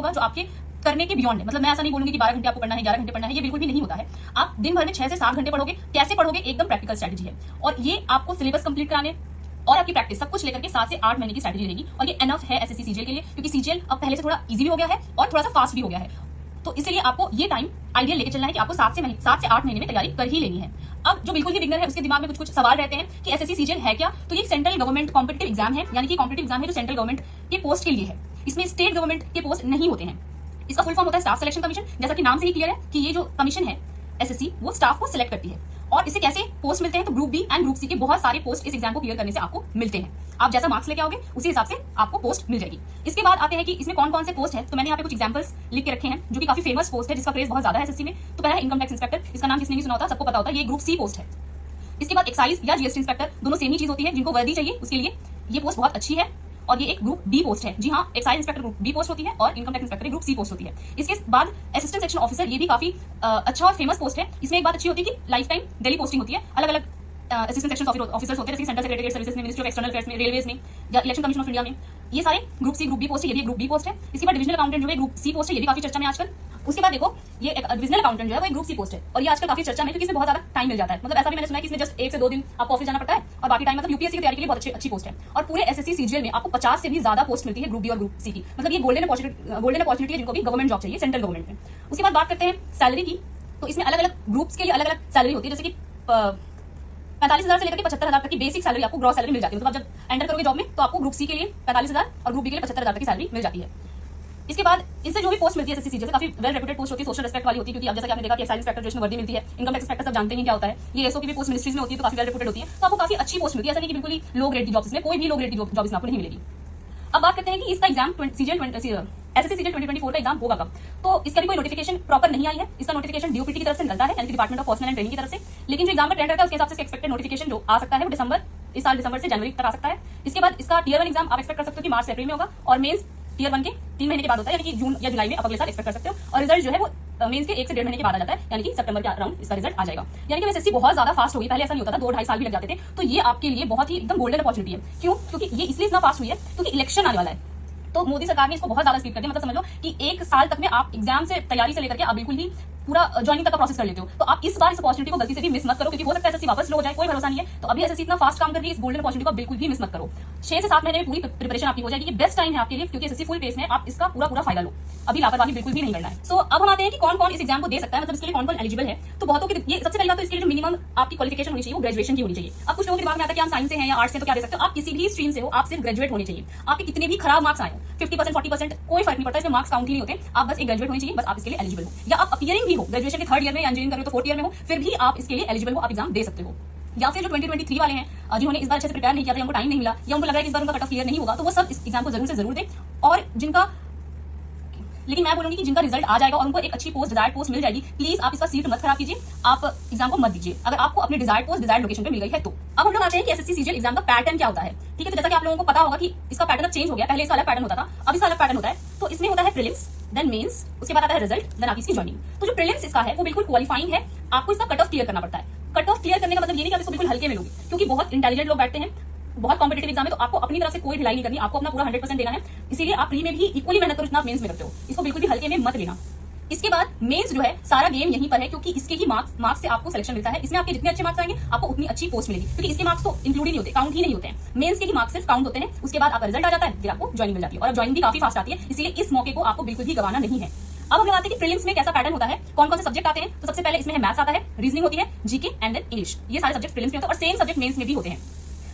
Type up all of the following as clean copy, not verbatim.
होगा जो आपके करने के बियॉन्ड है। मतलब मैं ऐसा नहीं बोलूंगी कि 12 घंटे आपको पढ़ना है, 11 घंटे पढ़ना है, ये बिल्कुल भी नहीं होता है। आप दिन भर में 6 से 7 घंटे पढ़ोगे। कैसे पढ़ोगे, एकदम प्रैक्टिकल स्ट्रेटजी है। और ये आपको सिलेबस कंप्लीट कराने और आपकी प्रैक्टिस सब कुछ लेकर के 7 से 8 महीने की स्ट्रेटजी रहेगी। और ये एनफ है एसएससी सीजीएल के लिए, क्योंकि सीजीएल अब पहले से थोड़ा इजी भी हो गया है और थोड़ा सा फास्ट भी हो गया है। तो इसलिए आपको ये टाइम आइडियल लेके चलना है कि आपको 7 से 8 महीने में तैयारी कर ही लेनी है। अब जो बिल्कुल ही बिगनर है उसके दिमाग में कुछ सवाल रहते हैं कि एसएससी सीजीएल है क्या। तो ये सेंट्रल गवर्नमेंट कॉम्पिटिटिव एग्जाम है, यानी कि कॉम्पिटिटिव एग्जाम है जो सेंट्रल गवर्नमेंट के पोस्ट के लिए है। इसमें स्टेट गवर्नमेंट के पोस्ट नहीं होते हैं। इसका फुल फॉर्म होता है स्टाफ सिलेक्शन कमीशन। जैसा कि नाम से ही क्लियर है कि ये जो कमीशन है एसएससी वो स्टाफ को सिलेक्ट करती है। और इससे कैसे पोस्ट मिलते हैं, तो group B and group C के बहुत सारे पोस्ट इस एग्जाम को क्लियर करने से आपको मिलते हैं। आप जैसा मार्क्स लेके आओगे उसी हिसाब से आपको पोस्ट मिल जाएगी। इसके बाद आते हैं कि इसमें कौन कौन से पोस्ट है। तो मैंने यहाँ पे कुछ एग्जांपल्स लिख के रखे हैं जो कि काफी फेमस पोस्ट है, जिसका क्रेज बहुत ज्यादा है एसएससी में। तो पहला है इनकम टैक्स इंस्पेक्टर। इसका नाम किसने नहीं सुना होता, सबको पता होता है, ये ग्रुप सी पोस्ट है। इसके बाद एक्साइज या जीएसटी इंस्पेक्टर, दोनों सेम ही चीज होती है। जिनको वर्दी चाहिए उसके लिए ये पोस्ट बहुत अच्छी है। और ये एक ग्रुप बी पोस्ट है। जी हाँ, excise inspector group B post होती है और income tax inspector group C post होती है। इसके बाद असिस्टेंट सेक्शन ऑफिसर, ये भी काफी अच्छा और फेमस पोस्ट है। इसमें एक बात अच्छी होती है कि लाइफ टाइम डेली पोस्टिंग होती है। अलग अलग असिस्टेंट सेक्शन ऑफिसर्स होते हैं, जैसे सेंट्रल सेक्रेटरीट सर्विसेज में, मिनिस्ट्री ऑफ एक्सटर्नल अफेयर्स में, रेलवेज में या इलेक्शन कमीशन ऑफ इंडिया में। ये सारे group C group B post है, ये भी ग्रुप बी पोस्ट है। इसके बाद डिविजनल अकाउंटेंट जो है ग्रुप सी पोस्ट है, ये भी काफी चर्चा में आजकल। उसके बाद देखो ये डिविजनल अकाउंटेंट जो है वो एक ग्रुप सी पोस्ट है और ये आजकल काफी चर्चा में, क्योंकि इसमें बहुत ज्यादा टाइम मिल जाता है। मतलब ऐसा भी मैंने सुना है कि इसमें जस्ट 1 से 2 दिन आपको ऑफिस जाना पड़ता है और बाकी टाइम मतलब यूपीएससी की तैयारी के लिए बहुत अच्छी पोस्ट है। और पूरे एसएससी सीजीएल में आपको 50 से भी ज्यादा पोस्ट मिलती है ग्रुप बी और ग्रुप सी की। मतलब ये गोल्डन अपॉर्चुनिटी है जिनको भी गवर्नमेंट जॉब चाहिए सेंट्रल गवर्नमेंट में। उसके बाद बात करते हैं सैलरी की। तो इसमें अलग अलग ग्रुप्स के लिए अलग अलग सैलरी होती है, जैसे कि 45,000 से लेकर के 75,000 तक की बेसिक सैलरी आपको ग्रॉस सैलरी मिल जाती है। मतलब आप जब एंटर करोगे जॉब में तो आपको ग्रुप सी के लिए 45,000 और ग्रुप बी के लिए 75,000 तक की सैलरी मिल जाती है। इसके बाद इससे जो भी पोस्ट मिलती है एसएससी सीजीएल से काफी वेल रेप्यूटेड पोस्ट होती है, सोशल रिस्पेक्ट वाली होती है। क्योंकि अब जैसा कि आपने देखा कि एक्साइज इंस्पेक्टर जो इसमें वर्दी मिलती है, इनकम टैक्स इंस्पेक्टर सब जानते हैं क्या होता है। ये एसओ की भी पोस्ट मिनिस्ट्रीज में होती है, तो काफी वेल रेप्यूटेड होती है। तो आपको काफी अच्छी पोस्ट मिलती है, ऐसा नहीं कि बिल्कुल ही लो ग्रेड की जॉब, इसमें कोई भी लो ग्रेड की जॉब इसमें आपको नहीं मिलेगी। अब बात करते हैं कि इसका एग्जाम एसएससी सीजीएल 2024 का एग्जाम होगा कब। तो इसका भी कोई नोटिफिकेशन प्रॉपर नहीं आई है। इसका नोटिफिकेशन डीओपीटी की तरफ से निकलता है, यानी कि department of personal and training की तरफ से। लेकिन जो एग्जाम का ट्रेंड रहता है उसके हिसाब से एक्सपेक्टेड नोटिफिकेशन जो आ सकता है वो इस साल दिसंबर से जनवरी तक आ सकता है। इसके बाद इसका टियर 1 एग्जाम आप एक्सपेक्ट कर सकते हो कि मार्च से अप्रैल में होगा और मेंस टियर 1 के 3 महीने के बाद होता है, यानी कि जून या जुलाई में आप अगले साल एक्सपेक्ट कर सकते हो। और रिजल्ट जो है वो मेंस के 1 से 1.5 महीने के बाद आ जाता है, यानी कि सितंबर के अराउंड इसका रिजल्ट आ जाएगा। यानी कि एसएससी बहुत ज्यादा फास्ट होगी, पहले ऐसा नहीं होता था, 2-2.5 साल भी लग जाते थे। तो ये आपके लिए बहुत ही एकदम गोल्डन अपॉर्चुनिटी है। क्यों? क्योंकि ये इसलिए इतना फास्ट हुई है क्योंकि इलेक्शन आने वाला है। तो मोदी सरकार ने इसको बहुत ज्यादा स्पीड कर दिया। मतलब समझ लो कि 1 साल तक में आप एग्जाम से तैयारी से लेकर के आप बिल्कुल ही पूरा ज्वाइनिंग तक का प्रोसेस कर लेते हो। तो आप इस बार इस अपॉर्चुनिटी को गलती से भी मिस मत करो, क्योंकि हो सकता है एसएससी वापस लो हो जाए, कोई भरोसा नहीं है। तो अभी एसएससी इतना फास्ट काम कर रही है, इस गोल्डन अपॉर्चुनिटी को बिल्कुल भी मिस मत करो। 6 से 7 महीने में पूरी प्रिपरेशन आपकी हो जाएगी। ये बेस्ट टाइम है आपके लिए, क्योंकि एसएससी फुल पेस में आप इसका पूरा फायदा लो। अभी लापरवाही बिल्कुल भी नहीं करना है। सो अब हम आते हैं कि कौन कौन इस एग्जाम को दे सकता है, मतलब इसके लिए कौन कौन एलिजिबल है। तो बहुतों की ये सबसे पहली बात तो इसके लिए जो मिनिमम आपकी क्वालिफिकेशन होनी चाहिए वो ग्रेजुएशन की होनी चाहिए। अब कुछ लोगों के दिमाग में आता है कि हम साइंस से हैं या आर्ट्स से, तो क्या दे सकते हो। आप किसी भी स्ट्रीम से हो, आप सिर्फ ग्रेजुएट होने चाहिए। आपके कितने भी खराब मार्क्स आए 50%, 40%, कोई फर्क नहीं पड़ता, इसमें मार्क्स काउंट ही नहीं होते। आप बस एक ग्रेजुएट होनी चाहिए, बस आप इसके लिए एलिजिबल हो। या आप अपीयरिंग भी हो, ग्रेजुएशन के 3rd ईयर में या इंजीनियरिंग कर रहे हो तो 4th ईयर में हो, फिर भी आप इसके लिए एलिजिबल हो, आप एग्जाम दे सकते हो। या फिर जो 2023 वाले हैं जिन्होंने इस बार अच्छे से प्रिपेयर नहीं किया था, उनको टाइम नहीं मिला या उनको लग रहा है कि इस बार उनका कट ऑफ क्लियर नहीं होगा, तो वो सब इस एग्जाम को जरूर से जरूर दे। और जिनका लेकिन मैं बोलूंगी कि जिनका रिजल्ट आ जाएगा और उनको एक अच्छी पोस्ट, डिजायर्ड पोस्ट मिल जाएगी, प्लीज आप इसका सीट मत खराब कीजिए, आप एग्जाम को मत दीजिए अगर आपको अपनी डिजायर्ड पोस्ट डिजायर्ड लोकेशन पे मिल गई है तो। अब हम लोग आते हैं कि एसएससी सीजीएल एग्जाम का पैटर्न क्या होता है। ठीक है, तो जैसा कि आप लोगों को पता होगा कि इसका पैटर्न अब चेंज हो गया, पहले इसका अलग पैटर्न होता था, अब इसका अलग पैटर्न होता है। तो इसमें होता है प्रीलिम्स, देन मेंस, उसके बाद आता है रिजल्ट, देन आपकी इसकी ज्वाइनिंग। तो जो प्रीलिम्स इसका है वो बिल्कुल क्वालिफाइंग है, आपको इसका कट ऑफ क्लियर करना पड़ता है। कट ऑफ क्लियर करने का मतलब ये नहीं कि आप इसको बिल्कुल हल्के में लोगे, क्योंकि बहुत इंटेलिजेंट लोग बैठते हैं, बहुत कॉम्पिटेटिव एग्जाम है, तो आपको अपनी तरफ से कोई ढिलाई नहीं करनी, आपको अपना पूरा 100% देना है। इसीलिए आप प्री में भी इक्वली मेहनत करो जितना आप मेंस में करते हो, इसको बिल्कुल भी हल्के में मत लेना। इसके बाद मेंस जो है सारा गेम यहीं पर है, क्योंकि इसके ही मार्क्स से आपको सिलेक्शन मिलता है। इसमें आपके जितने अच्छे मार्क्स आएंगे आपको उतनी अच्छी पोस्ट मिलेगी, क्योंकि इसके मार्क्स तो इंक्लूड ही नहीं होते, काउंट ही नहीं होते हैं। मेंस के ही मार्क्स सिर्फ काउंट होते हैं। उसके बाद आपका रिजल्ट आ जाता है, फिर आपको ज्वाइनिंग मिल जाती है और ज्वाइनिंग भी काफी फास्ट आती है, इसलिए इस मौके को आपको बिल्कुल भी गवाना नहीं है। अब हम लोग आते हैं कि प्रीलिम्स में कैसा पैटर्न होता है, कौन कौन से सब्जेक्ट आते हैं। तो सबसे पहले इसमें है मैथ्स आता है, रीजनिंग होती है, जीके एंड देन इंग्लिश। ये सारे सब्जेक्ट प्रीलिम्स में होते हैं और सेम सब्जेक्ट मेंस में भी होते हैं।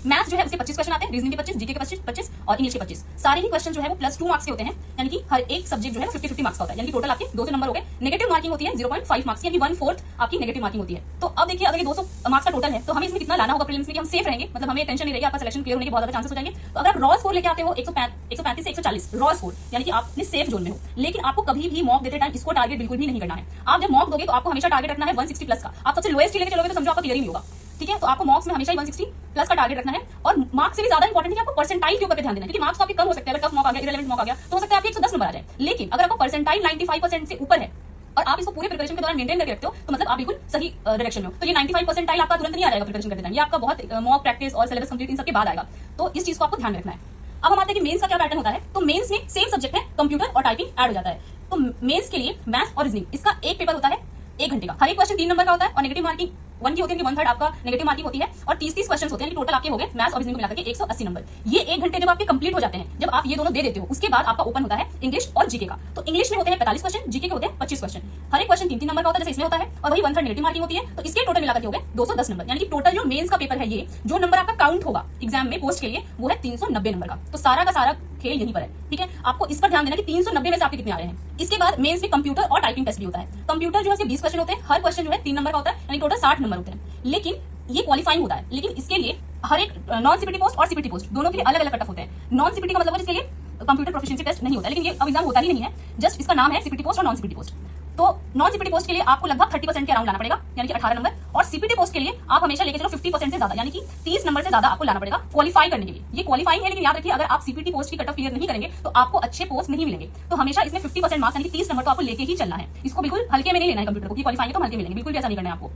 मैथ्स जो है उसके 25 क्वेश्चन आते हैं, रीजनिंग के 25, जीके के 25 और इंग्लिश के 25। सारे ही क्वेश्चन जो है वो +2 मार्क्स के होते हैं, यानी कि हर एक सब्जेक्ट जो है 50-50 मार्क्स का होता है, यानी कि टोटल आपके 200 नंबर हो गए। नेगेटिव मार्किंग होती है 0.5 मार्क्स की, यानी 1/4 आपकी नेगेटिव मार्किंग होती है। तो अब देखिए अगर ये 200 मार्क्स का टोटल है तो हमें इसमें कितना लाना होगा प्रीलिम्स में कि हम सेफ रहेंगे, मतलब हमें टेंशन नहीं रहेगी, आपका सिलेक्शन क्लियर होने के बहुत ज्यादा चांसेस हो जाएंगे। तो अगर आप रॉ स्कोर लेके आते हो 135 से 140 रॉ स्कोर, यानी कि आप अपने सेफ जोन में हो। लेकिन आपको कभी भी मॉक देते टाइम इसको टारगेट बिल्कुल भी नहीं करना है। आप जब मॉक दोगे तो आपको हमेशा टारगेट रखना है 160+ का। आप सबसे लोएस्ट लेके चलोगे तो समझो आपका क्लियर ही नहीं होगा। ठीक है, तो आपको मार्क्स में हमेशा 160+ का टारगेट रखना है। और मार्क्स से भी ज्यादा इंपॉर्टेंट है कि आपको परसेंटाइल के ऊपर ध्यान देना है, क्योंकि मार्क्स तो आपके कम हो सकते हैं, अगर टफ मॉक आ गया, इररिलेवेंट मॉक आ गया तो हो सकता है आपके 110 नंबर आ जाए। लेकिन अगर आपको परसेंटाइल 95% से ऊपर है और आप इसको पूरे प्रिपरेशन के दौरान मेंटेन करके रखते हो तो मतलब आप बिल्कुल सही डायरेक्शन में हो। तो ये 95 परसेंटाइल आपका तुरंत नहीं आ जाएगा प्रिपरेशन करते टाइम, ये आपका बहुत मॉक प्रैक्टिस और सिलेबस कंप्लीट इन सबके बाद आएगा। तो इस चीज को आपको ध्यान रखना है। अब हम आते हैं कि मेंस का क्या पैटर्न होता है। तो मेंस में सेम सब्जेक्ट है, कंप्यूटर और टाइपिंग ऐड हो जाता है। तो मेंस के लिए मैथ्स और रीजनिंग, इसका एक पेपर होता है 1 घंटे का। हर एक क्वेश्चन 3 नंबर का होता है और नेगेटिव मार्किंग 1 की होती है, 1/3 आपका नेगेटिव मार्किंग होती है और 30 क्वेश्चन होते हैं। टोटल आपके हो गए मैथ्स और रीजनिंग को मिलाकर के 180 नंबर। ये 1 घंटे जब आपके कंप्लीट हो जाते हैं, जब आप ये दोनों दे देते हो, उसके बाद आपका ओपन होता है इंग्लिश और जीके का। तो इंग्लिश में होते हैं 45 क्वेश्चन, जीके के होते हैं 25 क्वेश्चन। हर एक क्वेश्चन 3 नंबर का होता है जैसे इसमें होता है और वही 1/3 नेगेटिव मार्किंग होती है। तो इसके टोटल मिलाकर के हो गए 210 नंबर। यानी कि टोटल जो मेंस का पेपर है, ये जो नंबर आपका काउंट होगा एग्जाम में पोस्ट के लिए, वो है 390 नंबर का। तो सारा का सारा खेल यहीं पर है। ठीक है, आपको इस पर ध्यान देना कि 390 में से आपके कितने आ रहे हैं। इसके बाद मेंस में कंप्यूटर और टाइपिंग टेस्ट भी होता है। कंप्यूटर जो है 20 क्वेश्चन होते हैं, हर क्वेश्चन जो है 3 नंबर का होता है, यानी टोटल 60 नंबर होते हैं। लेकिन ये क्वालिफाइंग होता है, लेकिन इसके लिए हर एक नॉन सीपीटी पोस्ट और सीपीटी पोस्ट दोनों के लिए अलग अलग कट ऑफ होते हैं। नॉन सीपीटी का मतलब इसके लिए कंप्यूटर प्रोफिशिएंसी टेस्ट नहीं होता, लेकिन ये अब एग्जाम होता ही नहीं है, जस्ट इसका नाम है सीपीटी पोस्ट और नॉन सीपीटी पोस्ट। तो नॉन सीपीटी पोस्ट के लिए आपको लगभग 30% के अराउंड लाना पड़ेगा, यानी कि 18 नंबर, और सीपीटी पोस्ट के लिए आप हमेशा लेके चलो 50% से ज्यादा, यानी कि 30 नंबर से ज्यादा आपको लाना पड़ेगा क्वालिफाई करने के लिए। ये क्वालिफाइंग है, लेकिन याद रखिए अगर आप सीपीटी पोस्ट की कट ऑफ क्लियर नहीं करेंगे तो आपको अच्छे पोस्ट नहीं मिलेंगे। तो हमेशा इसमें 50% मार्क्स यानी कि 30 नंबर तो आपको लेके ही चलना है। इसको बिल्कुल हल्के में नहीं लेना है कंप्यूटर को, क्वालिफाइंग है तो हल्के मिलेंगे, बिल्कुल भी ऐसा नहीं करना है आपको।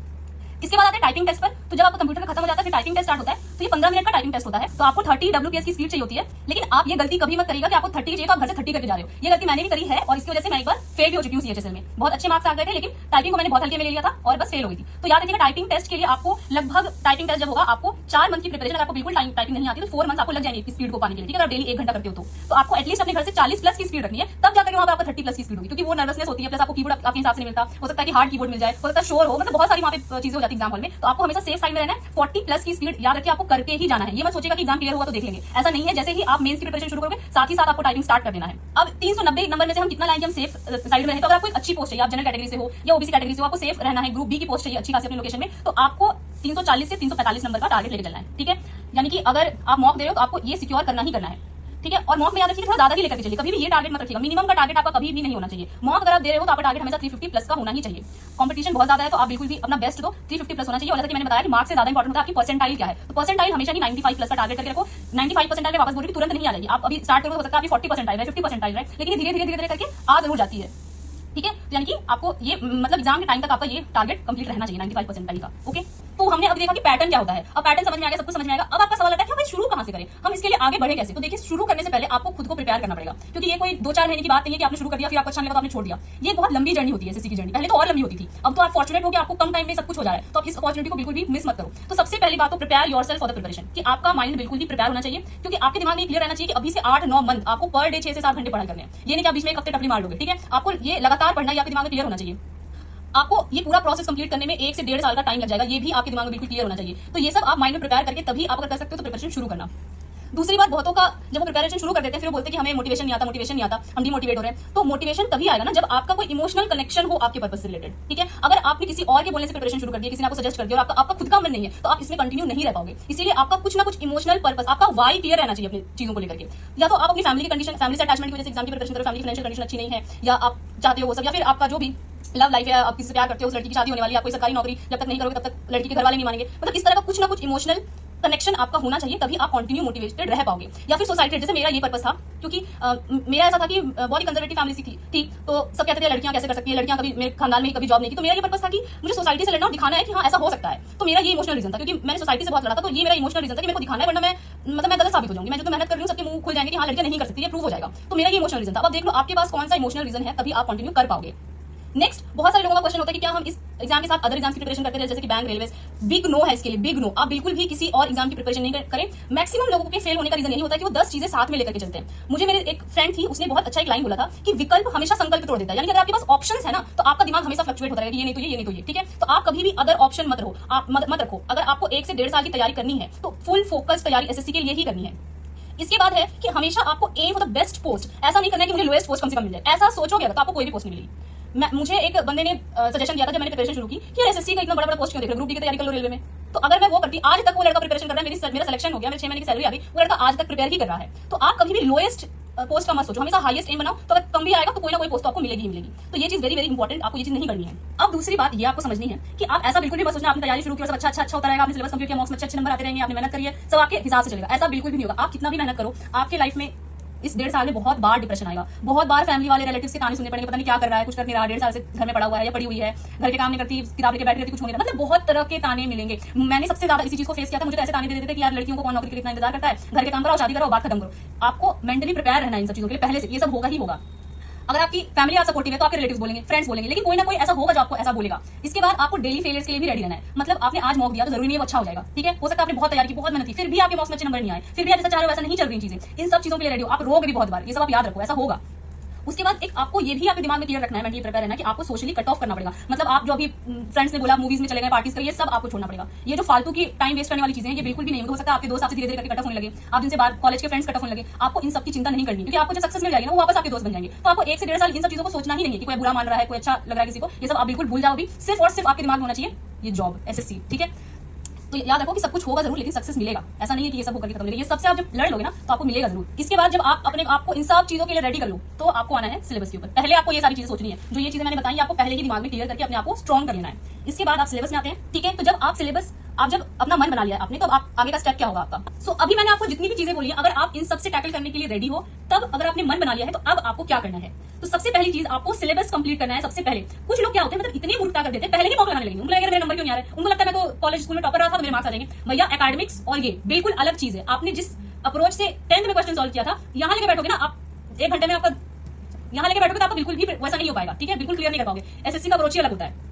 इसके बाद आते हैं टाइपिंग टेस्ट पर। तो जब आपका कंप्यूटर का खत्म हो जाता है फिर टाइपिंग टेस्ट स्टार्ट होता है। तो ये 15 मिनट का टाइपिंग टेस्ट होता है। तो आपको 30 WPS की स्पीड चाहिए होती है, लेकिन आप ये गलती कभी मत करिएगा कि आपको 30 चाहिए तो आप घर से 30 करके जा रहे हो। ये गलती मैंने भी करी है और इसकी वजह से मैं एक बार फेल भी हो चुकी हूँ CHSL में। बहुत अच्छे मार्क्स आ गए थे, लेकिन टाइपिंग को मैंने बहुत हल्के में ले लिया था और बस फेल हो गई थी। तो याद रखिएगा टाइपिंग टेस्ट के लिए आपको लगभग, टाइपिंग टेस्ट जब होगा आपको 4 मंथ की प्रिपरेशन, अगर आपको बिल्कुल टाइपिंग नहीं आती तो 4 मंथ आपको लग जाएंगे इस स्पीड को पाने के लिए। ठीक है, अगर डेली 1 घंटा करते हो तो आपको एटलीस्ट अपने घर से 40+ की स्पीड रखनी है, तब जाकर वहां पर आपका 30+ की स्पीड होगी। क्योंकि वो नर्वसनेस होती है, प्लस आपको कीबोर्ड आपके हिसाब से नहीं मिलता, हो सकता है कि हार्ड कीबोर्ड मिल जाए, हो सकता है शोर हो, मतलब बहुत सारी वहां पे चीजें हो जाती है एग्जाम हॉल में। तो आपको हमेशा सेफ साइड में रहना है। 40+ की स्पीड याद रखिए आपको करके ही जाना है। ये मत सोचिएगा कि एग्जाम क्लियर हुआ तो देख लेंगे, ऐसा नहीं है। जैसे ही आप मेंस की प्रिपरेशन शुरू करोगे साथ ही साथ आपको टाइपिंग स्टार्ट कर देना है। अब 390 नंबर में से हम कितना लाएंगे, हम सेफ साइड में रहें। तो अगर आपको एक अच्छी पोस्ट चाहिए, आप जनरल कैटेगरी से हो या ओबीसी कैटेगरी से हो, आपको सेफ रहना है, ग्रुप बी की पोस्ट चाहिए अच्छी खासी अपने लोकेशन में, तो आपको 340 से 345 नंबर का टारगेट लेके चलना है। ठीक है, यानी कि अगर आप मॉक दे रहे हो तो आपको ये सिक्योर करना ही करना है। ठीक है, और मॉक में याद रखिए थोड़ा ज्यादा ही लेकर के चलिए, कभी भी ये टारगेट मत रखिएगा। मिनिमम का टारगेट आपका कभी भी नहीं होना चाहिए। मॉक अगर आप दे रहे हो तो आपका टारगेट हमेशा 350+ का होना ही चाहिए। कंपटीशन बहुत ज्यादा है तो आप बिल्कुल भी अपना बेस्ट दो, 350+ होना चाहिए। और जैसा कि मैंने बताया कि मार्क्स से ज्यादा इंपॉर्टेंट होता है आपकी परसेंटाइल क्या है। तो परसेंटाइल हमेशा ही 95+ का टारगेट करके रखो। 95 परसेंटाइल में वापस बोल रही तुरंत नहीं आ जाएगी, आप अभी स्टार्ट करोगे हो सकता है आपकी 40 परसेंटाइल है, 50 परसेंटाइल है, लेकिन धीरे धीरे करके आ जरूर जाती है। ठीक है, तो यानी कि आपको ये मतलब एग्जाम के टाइम तक आपका ये टारगेट कंप्लीट रहना चाहिए 95 परसेंटाइल का। ओके, तो हमने अब देखा कि पैटर्न क्या होता है। अब पैटर्न समझ में आ गया, सब कुछ समझ में आएगा। अब आपका सवाल आता है कि भाई शुरू कहां से करें, हम इसके लिए आगे बढ़े कैसे। तो देखिए, शुरू करने से पहले आपको खुद को प्रिपेयर करना पड़ेगा, क्योंकि ये कोई 2-4 महीने की बात नहीं है कि आपने शुरू कर दिया फिर आपको अच्छा नहीं लगा तो आपने छोड़ दिया। ये बहुत लंबी जर्नी होती है एसएससी की जर्नी। पहले तो और लंबी होती थी, अब तो आप फॉर्चुनेट हो कि आपको कम टाइम में सब कुछ हो जा रहा है। तो आप इस अपॉर्चुनिटी को बिल्कुल भी मिस मत करो। तो सबसे पहली बात तो prepare yourself for the preparation, कि आपका माइंड बिल्कुल भी प्रिपेयर होना चाहिए, क्योंकि आपके दिमाग में क्लियर रहना चाहिए कि अभी से 8-9 मंथ आपको पर डे 6 से 7 घंटे पढ़ाई करने हैं। ये नहीं कि आप बीच में एक हफ्ते टपली मार लोगे। ठीक है, आपको ये लगातार पढ़ना है, आपके दिमाग में क्लियर होना चाहिए। आपको ये पूरा प्रोसेस कंप्लीट करने में 1 से 1.5 साल का टाइम लग जाएगा, ये भी आपके दिमाग में बिल्कुल क्लियर होना चाहिए। तो ये सब आप माइंड में प्रिपेयर करके तभी आप अगर कर सकते हो तो प्रिपरेशन शुरू करना। दूसरी बात, बहुतों का जब वो प्रिपरेशन शुरू कर देते हैं फिर वो बोलते हैं कि हमें मोटिवेशन नहीं आता, हम डिमोटिवेट हो रहे हैं। तो मोटिवेशन तभी आएगा ना जब आपका कोई इमोशनल कनेक्शन हो आपके पर्पस से रिलेटेड। ठीक है, अगर आपने किसी और के बोलने से प्रिपरेशन शुरू कर दिया, किसी ने आपको सजेस्ट कर दिया और आपका खुद का मन नहीं है, तो आप इसमें कंटिन्यू नहीं रह पाओगे। इसीलिए आपका कुछ ना कुछ इमोशनल पर्पस, आपका वाई क्लियर रहना चाहिए अपनी चीजों को लेकर के। या तो आप अपनी फैमिली की कंडीशन, फैमिली से अटैचमेंट की वजह से एग्जाम की प्रिपरेशन करो, फैमिली फाइनेंशियल कंडीशन अच्छी नहीं है, या आप चाहते हो वो सब, या फिर आपका जो भी लव लाइफ है, आप किसी से प्यार करते हो, उस लड़की की शादी होने वाली है, आप कोई सरकारी नौकरी जब तक नहीं करोगे तब तक लड़की के घर वाले नहीं मानेंगे। मतलब इस तरह का कुछ ना कुछ इमोशनल कनेक्शन आपका होना चाहिए, तभी आप कंटिन्यू मोटिवेटेड रह पाओगे। या फिर सोसाइटी, जैसे मेरा ये पर्पस था, क्योंकि मेरा ऐसा था कि बहुत ही कंजर्वेटिव फैमिली थी, ठीक, तो सब कहते थे लड़कियां कैसे कर सकती है, लड़कियां कभी मेरे खानदान में कभी जॉब नहीं की। तो मेरा ये पर्पस था कि मुझे सोसाइटी से लड़ना और दिखाना है कि हाँ ऐसा हो सकता है। तो मेरा ये इमोशनल रीजन था, क्योंकि मैंने सोसाइटी से बहुत लड़ा था। तो ये मेरा इमोशनल रीजन था कि मेरे को दिखाना है, वरना मैं गलत साबित हो जाऊंगी। मैं जो मेहनत कर रही हूँ सबके मुंह खुल जाएंगे कि हाँ लड़कियां नहीं कर सकती, ये प्रूव हो जाएगा। तो मेरा ये इमोशनल रीजन था। अब देख लो आपके पास कौन सा इमोशनल रीजन है, तभी आप कंटिन्यू कर पाओगे। नेक्स्ट, बहुत सारे लोगों का क्वेश्चन होता है कि क्या हम इस एग्जाम के साथ अदर एग्जाम की प्रिपरेशन करते हैं, जैसे कि बैंक, रेलवे। बिग नो है इसके लिए, बिग नो। आप बिल्कुल भी किसी और एग्जाम की प्रिपरेशन नहीं करें। मैक्सिमम लोगों के फेल होने का रीजन यही होता है कि वो 10 चीजें साथ में लेकर के चलते हैं। मुझे मेरे एक फ्रेंड थी, उसने बहुत अच्छा एक लाइन बोला था कि विकल्प हमेशा संकल्प तोड़ देता है। यानी अगर आपके पास ऑप्शंस है ना, तो आपका दिमाग हमेशा फ्लक्चुएट होता रहेगा, ये नहीं तो ये नहीं तो ये। ठीक है, तो आप कभी भी अदर ऑप्शन मत रखो। अगर आपको 1 से 1.5 साल की तैयारी करनी है तो फुल फोकस तैयारी एसएससी के लिए ही करनी है। इसके बाद है कि हमेशा आपको aim for the best post, ऐसा नहीं करना है कि मुझे लोएस्ट पोस्ट कम से कम मिल जाए। ऐसा सोचोगे तो आपको कोई भी पोस्ट नहीं मिलेगी। मुझे एक बंदे ने सजेशन दिया था जब मैंने प्रिपरेशन शुरू की कि एसएससी का इतना बड़ा पोस्ट क्यों देख रहे हो, ग्रुप डी की तैयारी कर लो रेलवे में। तो अगर मैं वो करती, आज तक वो लड़का प्रिपरेशन कर रहा है, मेरा सिलेक्शन हो गया, मेरे 6 महीने की सैलरी आ गई, वो लड़का आज तक प्रिपेयर ही कर रहा है। तो आप कभी भी लोएस्ट पोस्ट का मत सोचो, हमेशा हाईएस्ट एम बनाओ। तो अगर कम भी आएगा तो कोई ना कोई पोस्ट तो आपको मिलेगी ही मिलेगी। तो ये चीज वेरी वेरी इंपॉर्टेंट, आपको ये चीज नहीं करनी है। अब दूसरी बात ये आपको समझनी है कि आप ऐसा बिल्कुल भी मत सोचना आपने तैयारी शुरू की और सब अच्छा होता रहेगा, आपने सिलेबस कंप्लीट किया, मॉक्स में अच्छे नंबर आते रहेंगे, आपने मेहनत करी है, सब आपके हिसाब से चलेगा। ऐसा बिल्कुल भी नहीं होगा। आप कितना भी मेहनत करो, आपके लाइफ में इस 1.5 साल में बहुत बार डिप्रेशन आएगा, बहुत बार फैमिली वाले रिलेटिव्स के ताने सुनने पड़ेंगे, पता नहीं क्या कर रहा है, कुछ कर नहीं रहा, 1.5 साल से घर में पड़ा हुआ है या पड़ी हुई है, घर के काम नहीं करती, किताब लेके बैठी रहती, कुछ हो नहीं रहा, मतलब बहुत तरह के ताने मिलेंगे। मैंने सबसे ज्यादा इसी चीज को फेस किया था, मुझे ऐसे ताने दे देते थे कि यार लड़कियों को कौन नौकरी के लिए इतना इंतजार करता है, घर के काम करो, शादी करो, बात खत्म करो। आपको मेंटली प्रिपेयर रहना है इन सब चीजों के लिए पहले से, ये सब होगा ही होगा। अगर आपकी फैमिली आप सपोर्टिव है तो आपके रिलेटिव्स बोलेंगे, फ्रेंड्स बोलेंगे, लेकिन कोई ना कोई ऐसा होगा जो आपको ऐसा बोलेगा। इसके बाद आपको डेली फेलियर्स के लिए भी रेडी रहना है। मतलब आपने आज मॉक दिया तो जरूरी नहीं वो अच्छा हो जाएगा, ठीक है, हो सकता है आपने बहुत तैयारी की, बहुत मेहनत की, फिर भी आपके मॉक्स में अच्छे नंबर नहीं आए, फिर भी आप जैसा चाह रहे हो वैसा नहीं चल रही चीजें, इन सब चीजों के लिए रेडी हो। आप रोगे भी बहुत बार, ये सब आप याद रखो, ऐसा होगा। उसके बाद एक आपको ये भी आपके दिमाग में क्लियर रखना है, मेंटली प्रिपेयर रहना कि आपको सोशली कट ऑफ करना पड़ेगा। मतलब आप जो अभी फ्रेंड्स ने बोला मूवीज में चले गए, पार्टीज करिए, सब आपको छोड़ना पड़ेगा। ये जो फालतू की टाइम वेस्ट करने वाली चीजें हैं, ये बिल्कुल भी नहीं हो सकता। आपके दोस्त आपसे धीरे धीरे करके कट ऑफ होने लगे, आप जिनसे बात कॉलेज के फ्रेंड्स कट ऑफ होने लगे, आपको इन सब की चिंता नहीं करनी, क्योंकि आपको जब सक्सेस मिल जाएगी ना वो वापस आपके दोस्त बन जाएंगे। तो आपको 1 से 1.5 साल इन सब चीजों को सोचना ही नहीं है कि कोई बुरा मान रहा है, कोई अच्छा लग रहा है किसी को, ये सब आप बिल्कुल भूल जाओ। अभी सिर्फ और सिर्फ आपके दिमाग में होना चाहिए ये जॉब, एसएससी, ठीक है। तो याद रखो कि सब कुछ होगा जरूर, लेकिन सक्सेस मिलेगा। ऐसा नहीं है कि ये सब होकर खत्म मिलेगा, ये सबसे आप जब लड़ लोगे ना तो आपको मिलेगा जरूर। इसके बाद जब आप अपने आपको इन सब चीजों के लिए रेडी कर लो तो आपको आना है सिलेबस के ऊपर। पहले आपको ये सारी चीजें सोचनी है, जो ये चीजें मैंने बताई आपको पहले ही दिमाग में क्लियर करके अपने आप को स्ट्रॉन्ग कर लेना है। इसके बाद आप सिलेबस में आते हैं, ठीक है। तो जब आप सिलेबस, आप जब अपना मन बना लिया आपने, तो आप आगे का स्टेप क्या होगा आपका। सो अभी मैंने आपको जितनी भी चीजें बोली है, अगर आप इन सब से टैकल करने के लिए रेडी हो, तब अगर आपने मन बना लिया है तो अब आपको क्या करना है। तो सबसे पहली चीज आपको सिलेबस कंप्लीट करना है। सबसे पहले कुछ लोग क्या होते हैं, मतलब इतने मूर्खता कर देते हैं, पहले ही मॉक लगाने लगेंगे, उनको लगेगा मेरे नंबर क्यों नहीं आ रहा है, उनको लगता है मैं तो कॉलेज स्कूल में टॉपर रहा था तो मेरे मार्क्स आ जाएंगे। भैया एकेडमिक्स और ये बिल्कुल अलग चीज है। आपने जिस अप्रोच से 10th में क्वेश्चन सॉल्व किया था, यहां लेके बैठोगे ना आप 1 घंटे में, आपका यहां लेके बैठोगे तो आपको बिल्कुल भी वैसा नहीं हो पाएगा, ठीक है, बिल्कुल क्लियर नहीं कर पाओगे। एसएससी का अप्रोच ही अलग होता है।